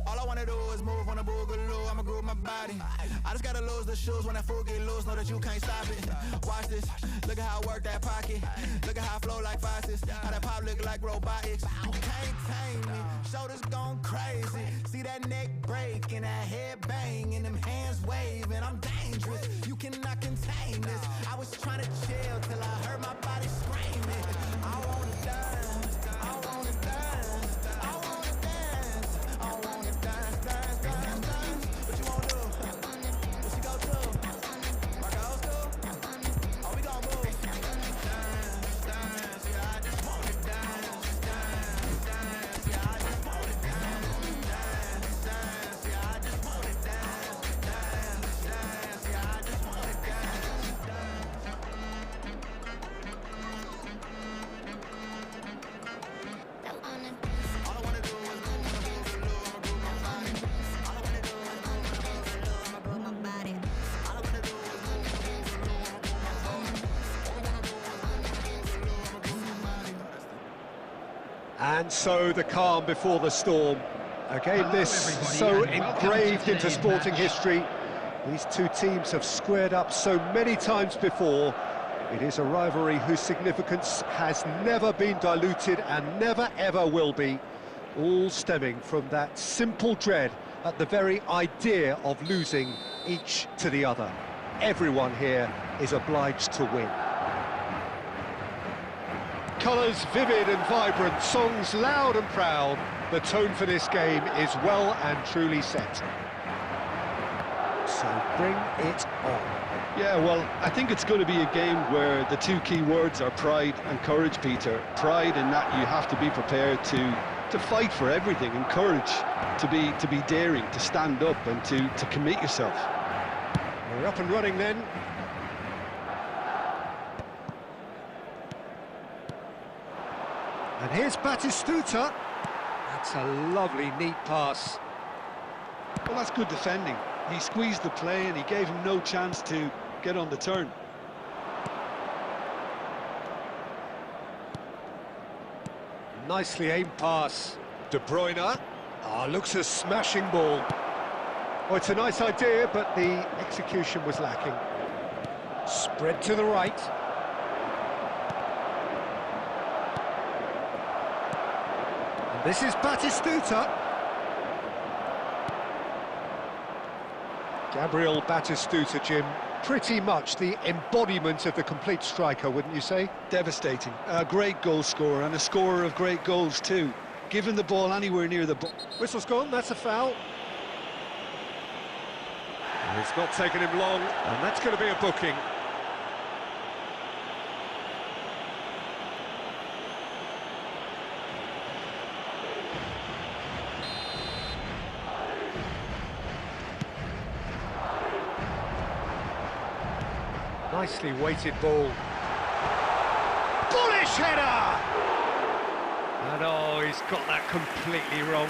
All I wanna do is move on a boogaloo, I'ma groove my body. I just gotta lose the shoes when that fool get loose, know that you can't stop it. Watch this, look at how I work that pocket. Look at how I flow like faucets, how that pop look like robotics. You can't tame me, shoulders going crazy. See that neck break and that head bang and them hands waving. I'm dangerous, you cannot contain this. I was trying to chill till I heard my body screaming. I wanna dance, I wanna dance, I wanna dance, I wanna dance, dance, dance, dance. What you wanna do? What you go to? Rock a old school? Oh, we gon' move. Dance, dance, yeah, I just wanna dance, dance, dance, yeah, I just wanna dance, dance, dance, yeah, I just wanna dance, dance, dance, yeah, I just wanna that wanna dance. All I wanna do is move on a boogaloo, I'ma groove my body. All I wanna do is move on a boogaloo, I'ma groove my body. All I wanna do is move on a boogaloo, I'ma groove my body. All I wanna do is move on a boogaloo, I'ma groove my body. And so the calm before the storm. A game this so engraved into sporting history. These two teams have squared up so many times before. It is a rivalry whose significance has never been diluted and never ever will be. All stemming from that simple dread at the very idea of losing each to the other. Everyone here is obliged to win. Colours vivid and vibrant, songs loud and proud. The tone for this game is well and truly set. So bring it on. Yeah, well, I think it's going to be a game where the two key words are pride and courage, Peter. Pride in that you have to be prepared to fight for everything, and courage to be daring, to stand up and to commit yourself. We're up and running then. And here's Batistuta. That's a lovely, neat pass. Well, that's good defending. He squeezed the play and he gave him no chance to get on the turn. Nicely aimed pass. De Bruyne. Looks a smashing ball. Oh, it's a nice idea, but the execution was lacking. Spread to the right. And this is Batistuta. Gabriel Batistuta, Jim, pretty much the embodiment of the complete striker, wouldn't you say? Devastating. A great goal scorer and a scorer of great goals too. Giving the ball anywhere near the ball. Whistle's gone, that's a foul. And it's not taken him long, and that's going to be a booking. Nicely weighted ball. Bullish header! And oh, he's got that completely wrong.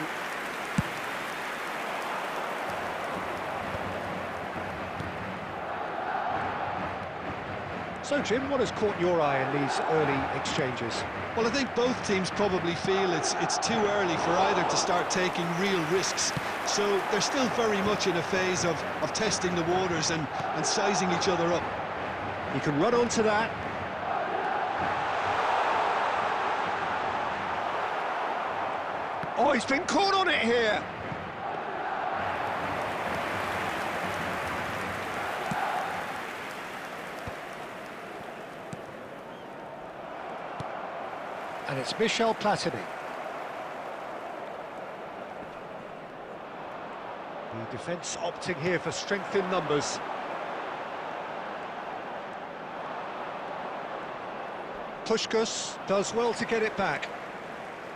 So, Jim, what has caught your eye in these early exchanges? Well, I think both teams probably feel it's too early for either to start taking real risks. So they're still very much in a phase of testing the waters and sizing each other up. He can run onto that. Oh, he's been caught on it here. And it's Michel Platini. The defence opting here for strength in numbers. Puskás does well to get it back.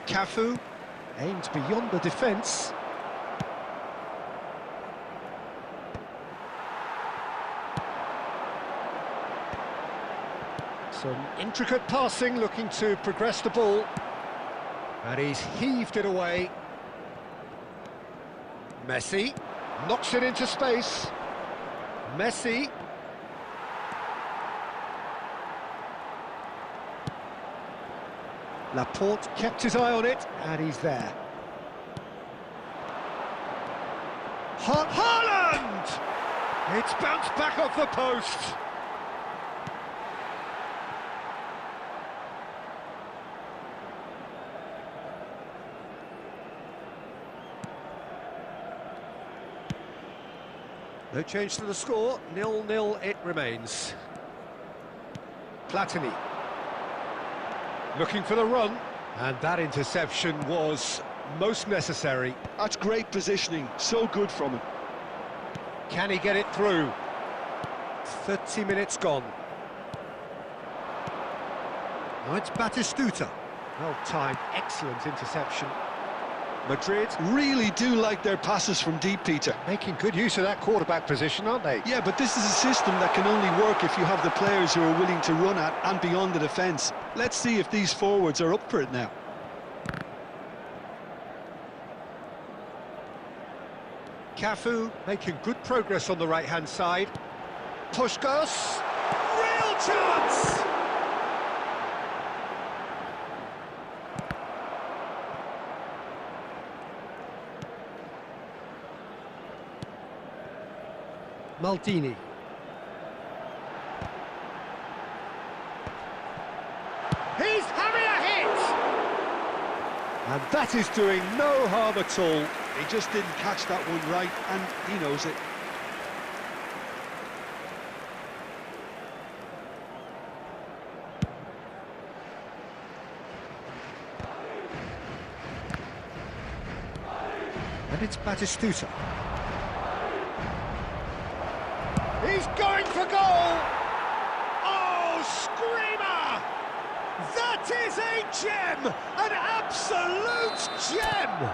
Cafu aimed beyond the defence. Some intricate passing, looking to progress the ball. And he's heaved it away. Messi knocks it into space. Messi. Laporte kept his eye on it, and he's there. Haaland! It's bounced back off the post. No change to the score, 0-0 it remains. Platini. Looking for the run, and that interception was most necessary. That's great positioning, so good from him. Can he get it through? 30 minutes gone. Now it's Batistuta. Well timed, excellent interception. Madrid Really do like their passes from deep, Peter. making good use of that quarterback position, aren't they? Yeah, but this is a system that can only work if you have the players who are willing to run at and beyond the defence. Let's see if these forwards are up for it now. Cafu making good progress on the right-hand side. Puskás, real chance! Maldini. He's having a hit! And that is doing no harm at all. He just didn't catch that one right, and he knows it. And it's Batistuta. He's going for goal! Oh, screamer! That is a gem! An absolute gem!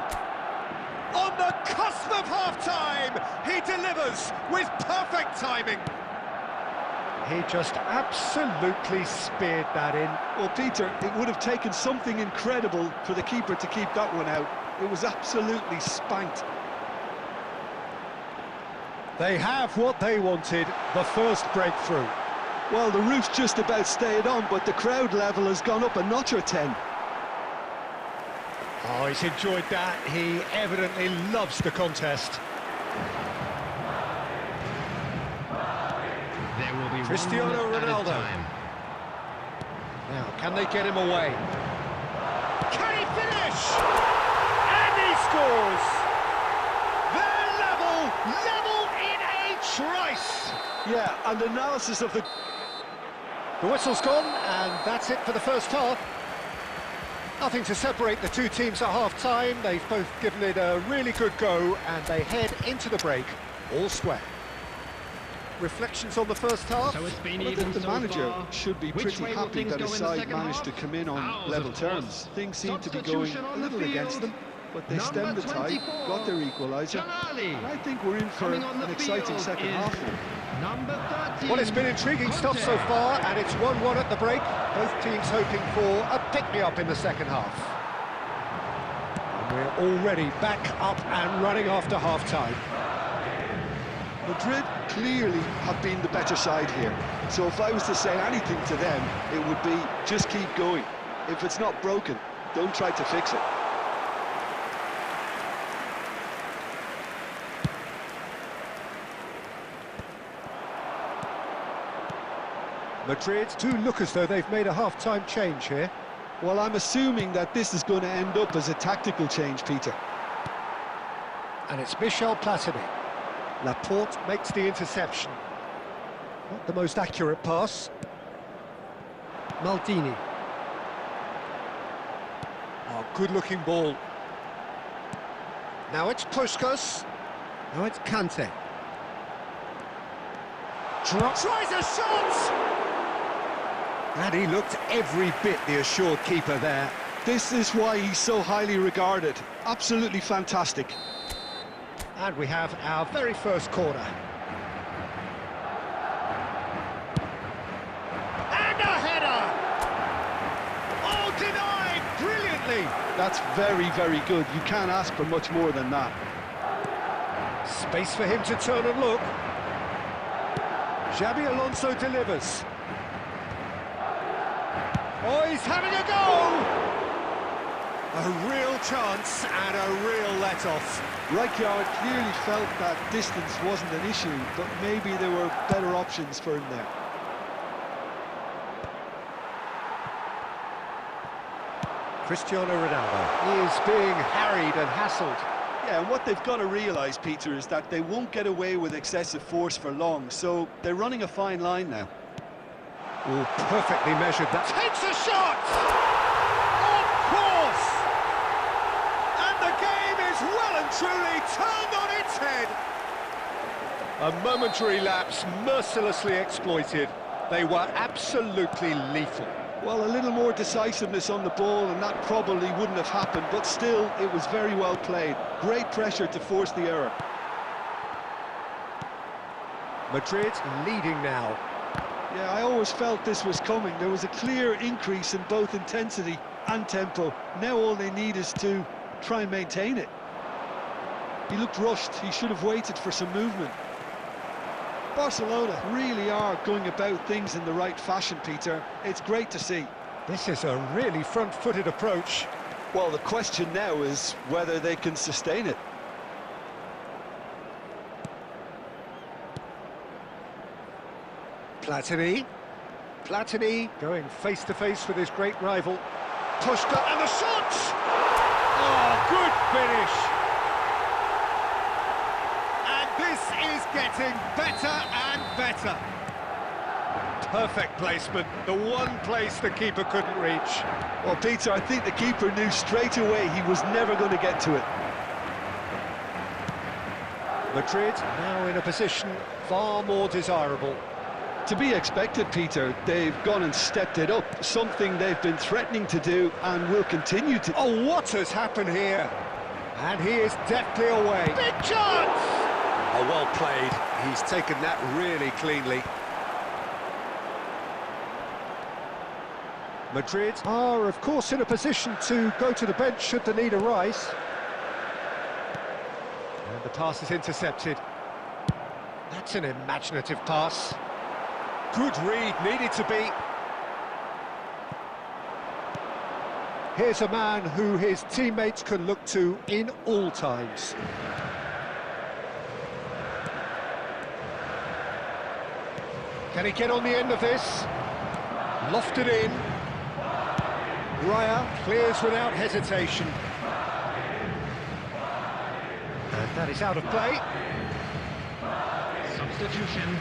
On the cusp of half-time, he delivers with perfect timing. He just absolutely speared that in. Well, Peter, it would have taken something incredible for the keeper to keep that one out. It was absolutely spanked. They have what they wanted, the first breakthrough. Well, the roof's just about stayed on, but the crowd level has gone up a notch or 10. Oh, he's enjoyed that. He evidently loves the contest. There will be Cristiano 1 minute added Ronaldo. time. Now, can they get him away? Can he finish? And he scores! They're level in a trice! Yeah, and analysis of the... The whistle's gone, and that's it for the first half. Nothing to separate the two teams at half-time. They've both given it a really good go, and they head into the break all square. Reflections on the first half? So it's been Well, I even think the so manager far. should be Which pretty way will happy things that his go in the side second managed to half? come in on Ours, level of terms. course. Things seem to be going Substitution a on the little against field. them, but they Number stemmed the tide, 24, got their equaliser, Jalali. and I think we're in for Coming on the an exciting field second is half here. Number 13. Well, it's been intriguing stuff so far, and it's 1-1 at the break. Both teams hoping for a pick-me-up in the second half. And we're already back up and running after half-time. Madrid clearly have been the better side here. So if I was to say anything to them, it would be just keep going. If it's not broken, don't try to fix it. Madrid do look as though they've made a half-time change here. Well, I'm assuming that this is going to end up as a tactical change, Peter. And it's Michel Platini. Laporte makes the interception. Not the most accurate pass. Maldini. Oh, good-looking ball. Now it's Puskas. Now it's Kante. Tries a shot! And he looked every bit the assured keeper there. This is why he's so highly regarded. Absolutely fantastic. And we have our very first corner. And a header! Oh, denied brilliantly! That's very, very good. You can't ask for much more than that. Space for him to turn and look. Xabi Alonso delivers. Oh, he's having a go! A real chance and a real let-off. Rijkaard clearly felt that distance wasn't an issue, but maybe there were better options for him there. Cristiano Ronaldo is being harried and hassled. Yeah, and what they've got to realise, Peter, is that they won't get away with excessive force for long, so they're running a fine line now. Oh, perfectly measured. That takes a shot! Of course! And the game is well and truly turned on its head. A momentary lapse mercilessly exploited. They were absolutely lethal. Well, a little more decisiveness on the ball and that probably wouldn't have happened, but still, it was very well played. Great pressure to force the error. Madrid leading now. Yeah, I always felt this was coming. There was a clear increase in both intensity and tempo. Now all they need is to try and maintain it. He looked rushed. He should have waited for some movement. Barcelona really are going about things in the right fashion, Peter. It's great to see. This is a really front-footed approach. Well, the question now is whether they can sustain it. Platini going face-to-face with his great rival. Pushka, and the shot! Oh, good finish! And this is getting better and better. Perfect placement, the one place the keeper couldn't reach. Well, Peter, I think the keeper knew straight away he was never going to get to it. Madrid now in a position far more desirable. To be expected, Peter. They've gone and stepped it up, something they've been threatening to do and will continue to. Oh, what has happened here? And he is deftly away. Big chance! Oh, well played. He's taken that really cleanly. Madrid are, of course, in a position to go to the bench should the need arise. And the pass is intercepted. That's an imaginative pass. Good read, needed to be. Here's a man who his teammates can look to in all times. Can he get on the end of this? Lofted in. Raya clears without hesitation. And that is out of play. Substitution.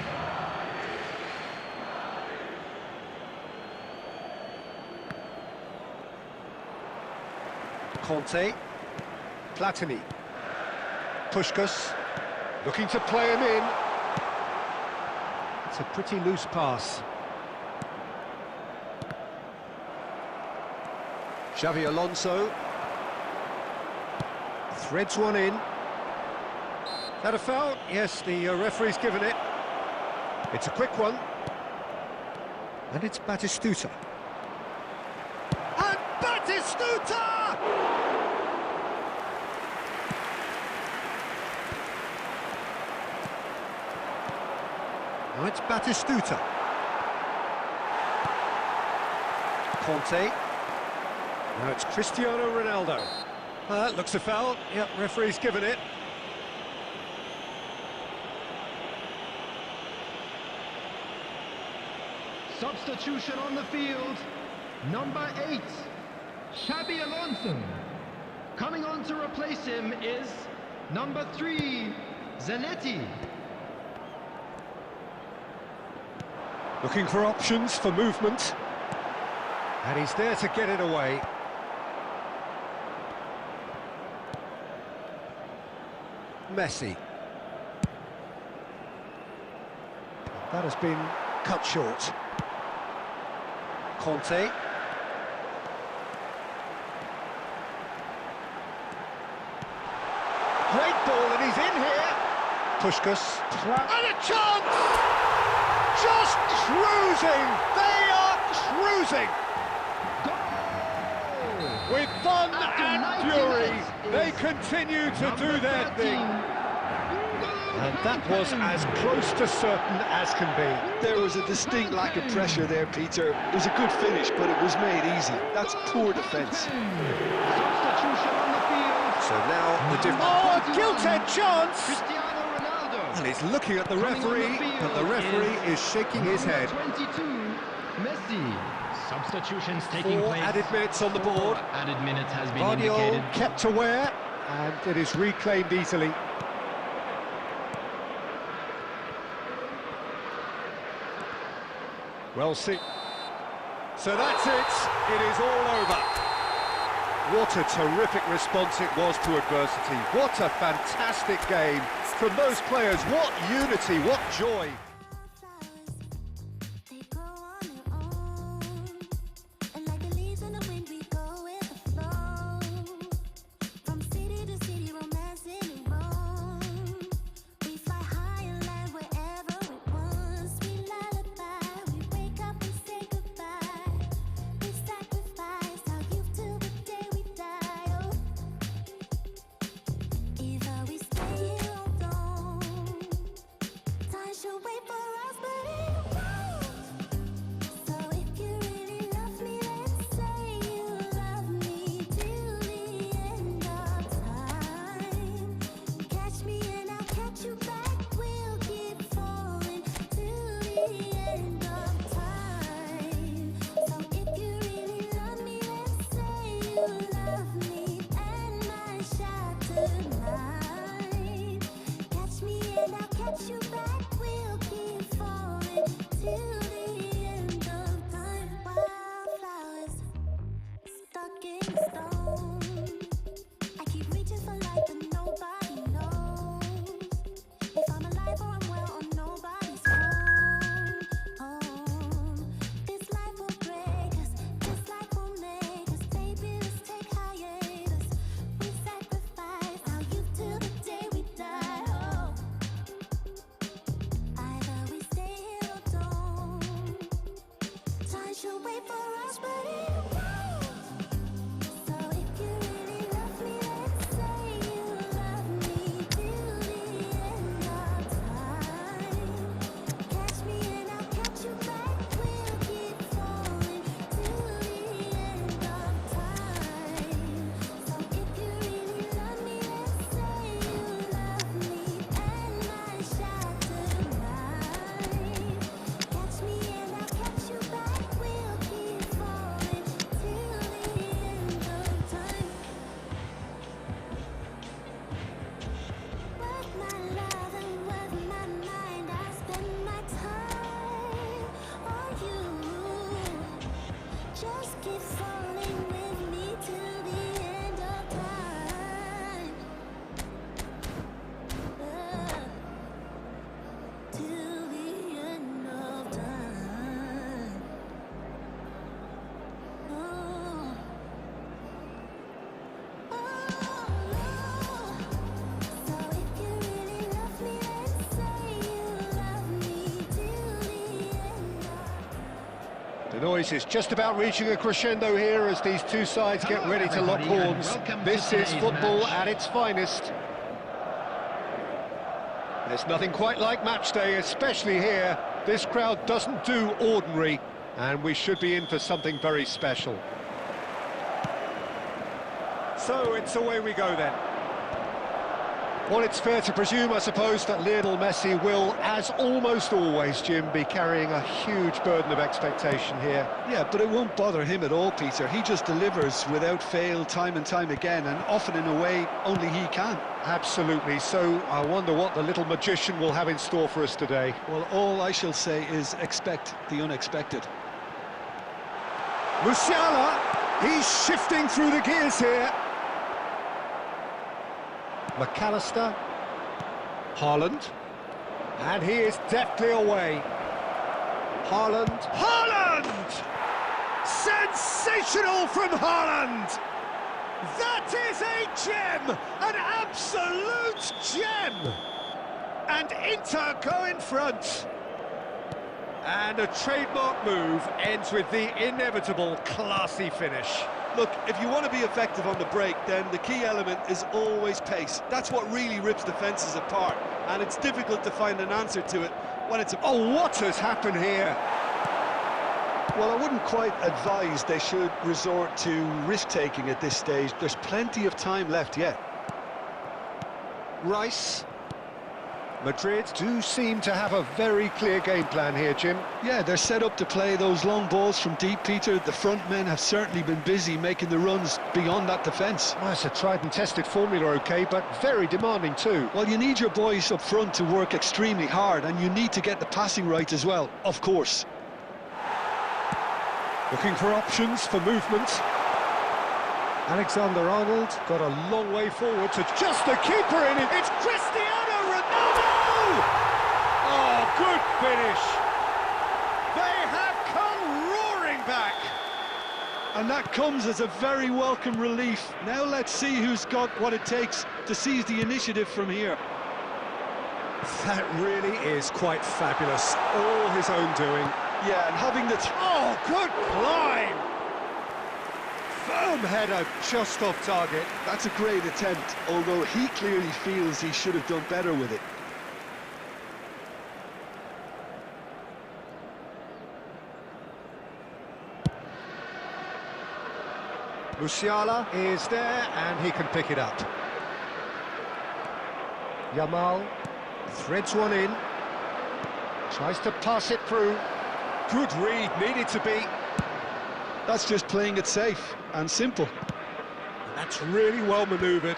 Conte, Platini, Puskas, looking to play him in. It's a pretty loose pass. Xabi Alonso threads one in. That a foul? Yes, the referee's given it. It's a quick one. And it's Batistuta. And Batistuta! Now it's Batistuta. Conte. Now it's Cristiano Ronaldo. That looks a foul. Yep, referee's given it. Substitution on the field. Number 8, Xabi Alonso. Coming on to replace him is number 3, Zanetti. Looking for options for movement. And he's there to get it away. Messi. That has been cut short. Conte. Great ball, and he's in here. Puskás. And a chance! Just cruising! They are cruising! With fun and fury, they continue to do their thing. And that was as close to certain as can be. There was a distinct lack of pressure there, Peter. It was a good finish, but it was made easy. That's poor defence. Substitution on the field. So now the difference. Oh, a gilt-edged chance! Cristiano Ronaldo. And he's looking at the referee, and the referee is shaking his head. 22, Messi. Substitutions taking 4 place. added minutes on the board. Added minutes has been Guardiola indicated. kept aware, and it is reclaimed easily. Well seen. So that's it. It is all over. What a terrific response it was to adversity. What a fantastic game from those players. What unity, what joy. They grow on their own, and like the leaves in the wind, we go with the flow. From city to city, romancing and roam. We fly high and land wherever it wants. We lullaby, we wake up and say goodbye. We sacrifice our youth till the day we die. Oh, either we stay here or don't. Time should wait for us, but it won't. So if you really love me, let's say you love me till the end of time. Catch me and I'll catch you back. We'll keep falling till the end of time. So if you really love me, let's say you love me and my shattered mind. Catch me and I'll catch you back. We'll keep falling till the end of time. Wildflowers stuck in stone. I keep reaching for life, but nobody knows if I'm alive or I'm well on nobody's phone. This life will break us, this life will make us. Baby, let's take hiatus. We sacrifice our youth till the day we die. Oh, either we stay here or don't. Time should wait for us, but it won't. So if you really love me, let's say you love me till the end of time. Catch me and I'll catch you back. We'll keep falling till the end of time. So if you really love me, let's say you love me and my shattered mind. Catch me and I'll catch you back. We'll keep falling till the end of time. Worth my love and worth my mind. I spend my time on you. Just keep falling with me till the end of time. Till the end of time. Oh. So if you really love me, let's say you love me till the end of. The noise is just about reaching a crescendo here as these two sides get Hello, ready to lock everybody, and horns. welcome to This is today's football match. at its finest. There's nothing quite like match day, especially here. This crowd doesn't do ordinary, and we should be in for something very special. So it's away we go then. Well, it's fair to presume, I suppose, that Lionel Messi will, as almost always, Jim, be carrying a huge burden of expectation here. Yeah, but it won't bother him at all, Peter. He just delivers without fail time and time again, and often in a way only he can. Absolutely. So I wonder what the little magician will have in store for us today. Well, all I shall say is expect the unexpected. Musiala, he's shifting through the gears here. McAllister, Haaland, and he is deftly away. Haaland, sensational from Haaland! That is a gem, an absolute gem! And Inter go in front. And a trademark move ends with the inevitable classy finish. Look, if you want to be effective on the break, then the key element is always pace. That's what really rips defences apart, and it's difficult to find an answer to it when it's a... Oh, what has happened here? Well, I wouldn't quite advise they should resort to risk-taking at this stage. There's plenty of time left yet. Rice. Madrid do seem to have a very clear game plan here, Jim. Yeah, they're set up to play those long balls from deep, Peter. The front men have certainly been busy making the runs beyond that defence. Well, it's a tried and tested formula, OK, but very demanding too. Well, you need your boys up front to work extremely hard, and you need to get the passing right as well, of course. Looking for options for movement. Alexander-Arnold got a long way forward to just the keeper in it. It's Cristiano Ronaldo! Oh, good finish. They have come roaring back. And that comes as a very welcome relief. Now let's see who's got what it takes to seize the initiative from here. That really is quite fabulous. All his own doing. Yeah, and having the... Oh, good climb! Firm header just off target. That's a great attempt, although he clearly feels he should have done better with it. Musiala is there, and he can pick it up. Yamal threads one in. Tries to pass it through. Good read, needed to be. That's just playing it safe and simple. And that's really well manoeuvred.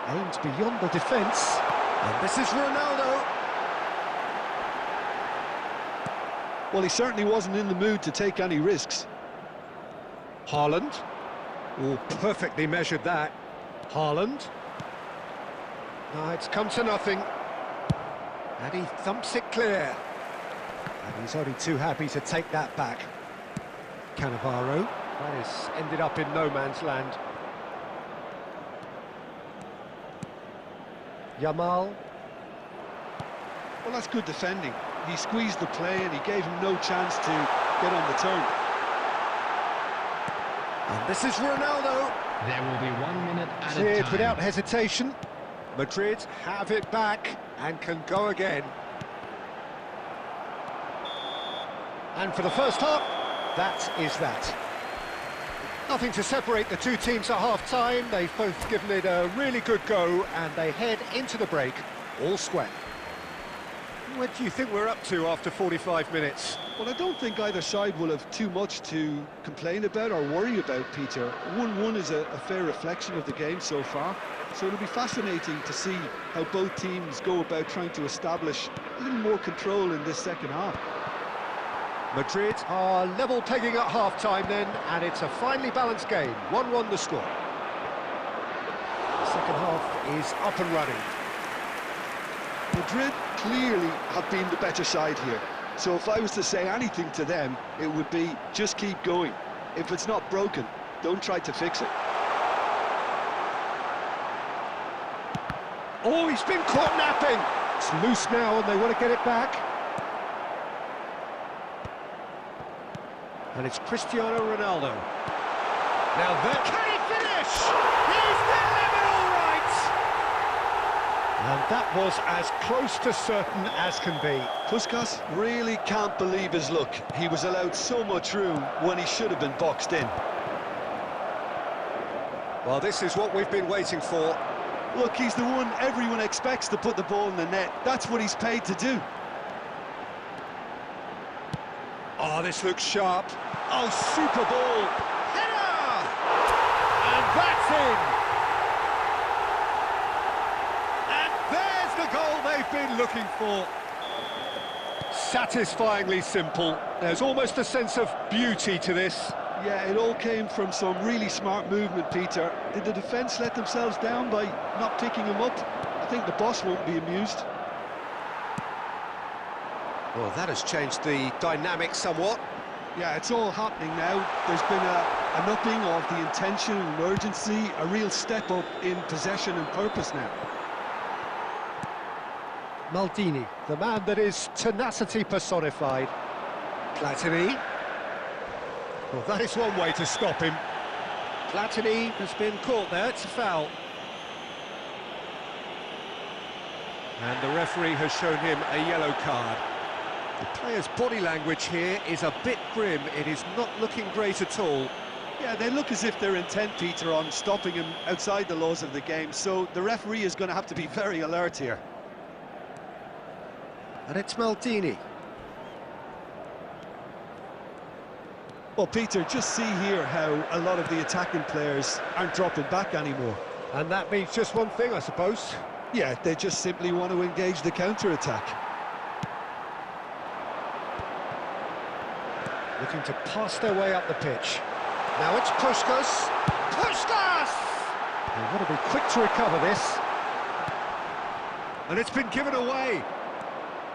Aimed beyond the defence. And this is Ronaldo. Well, he certainly wasn't in the mood to take any risks. Haaland. Oh, perfectly measured that. Haaland. No, it's come to nothing. And he thumps it clear. And he's only too happy to take that back. Cannavaro. That has ended up in no man's land. Yamal. Well, that's good defending. He squeezed the play and he gave him no chance to get on the turn. And this is Ronaldo. There will be 1 minute at a Cleared time. without hesitation. Madrid have it back and can go again. And for the first half, that is that. Nothing to separate the two teams at half-time. They've both given it a really good go, and they head into the break all square. What do you think we're up to after 45 minutes? Well, I don't think either side will have too much to complain about or worry about, Peter. 1-1 is a fair reflection of the game so far, so it'll be fascinating to see how both teams go about trying to establish a little more control in this second half. Madrid are level pegging at half-time then, and it's a finely balanced game. 1-1 the score. The second half is up and running. Madrid clearly have been the better side here. So if I was to say anything to them, it would be just keep going. If it's not broken, don't try to fix it. Oh, he's been caught napping. It's loose now and they want to get it back. And it's Cristiano Ronaldo. Now that... Can he finish? He's delivered all right! And that was as close to certain as can be. Puskas really can't believe his luck. He was allowed so much room when he should have been boxed in. Well, this is what we've been waiting for. Look, he's the one everyone expects to put the ball in the net. That's what he's paid to do. Oh, this looks sharp. Oh, super ball. Header! And that's in. And there's the goal they've been looking for. Satisfyingly simple. There's almost a sense of beauty to this. Yeah, it all came from some really smart movement, Peter. Did the defence let themselves down by not picking him up? I think the boss won't be amused. Well, that has changed the dynamic somewhat. Yeah, it's all happening now. There's been an upping of the intention and urgency, a real step up in possession and purpose now. Maldini, the man that is tenacity personified. Platini. Well, that is one way to stop him. Platini has been caught there, it's a foul. And the referee has shown him a yellow card. The player's body language here is a bit grim. It is not looking great at all. Yeah, they look as if they're intent, Peter, on stopping him outside the laws of the game, so the referee is going to have to be very alert here. And it's Maldini. Well, Peter, just see here how a lot of the attacking players aren't dropping back anymore. And that means just one thing, I suppose. Yeah, they just simply want to engage the counter-attack. Looking to pass their way up the pitch. Now it's Puskas. Puskas! They want to be quick to recover this. And it's been given away.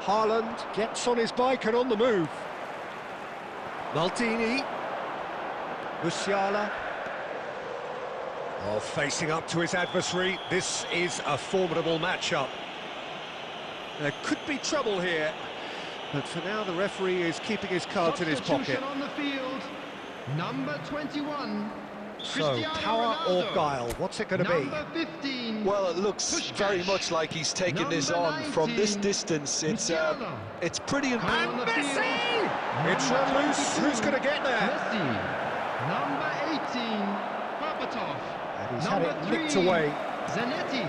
Haaland gets on his bike and on the move. Maldini. Musiala. Oh, facing up to his adversary. This is a formidable matchup. There could be trouble here. But for now, the referee is keeping his cards in his pocket. On the field, number 21. So, power or guile, what's it going to be? Number 15. Well, it looks Puskas. very much like he's taking this on from this 19. distance. It's pretty. And Messi! It's run loose. Who's going to get there? Messi. Number 18. Berbatov. And he's number had it nicked 3, away. Zanetti.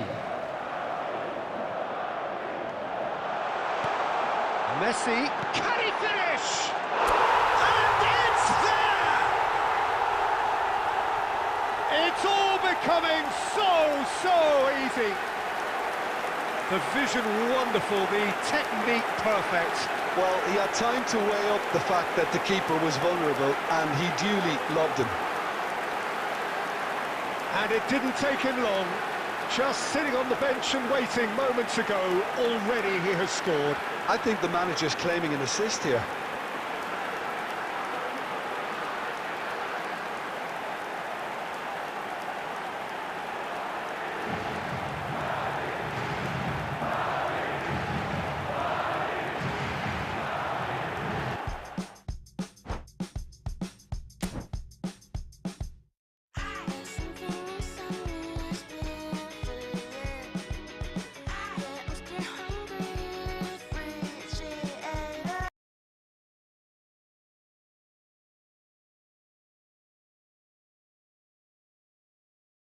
Messi, can he finish? And it's there! It's all becoming so easy. The vision wonderful, the technique perfect. Well, he had time to weigh up the fact that the keeper was vulnerable, and he duly lobbed him. And it didn't take him long. Just sitting on the bench and waiting moments ago, already he has scored. I think the manager's claiming an assist here.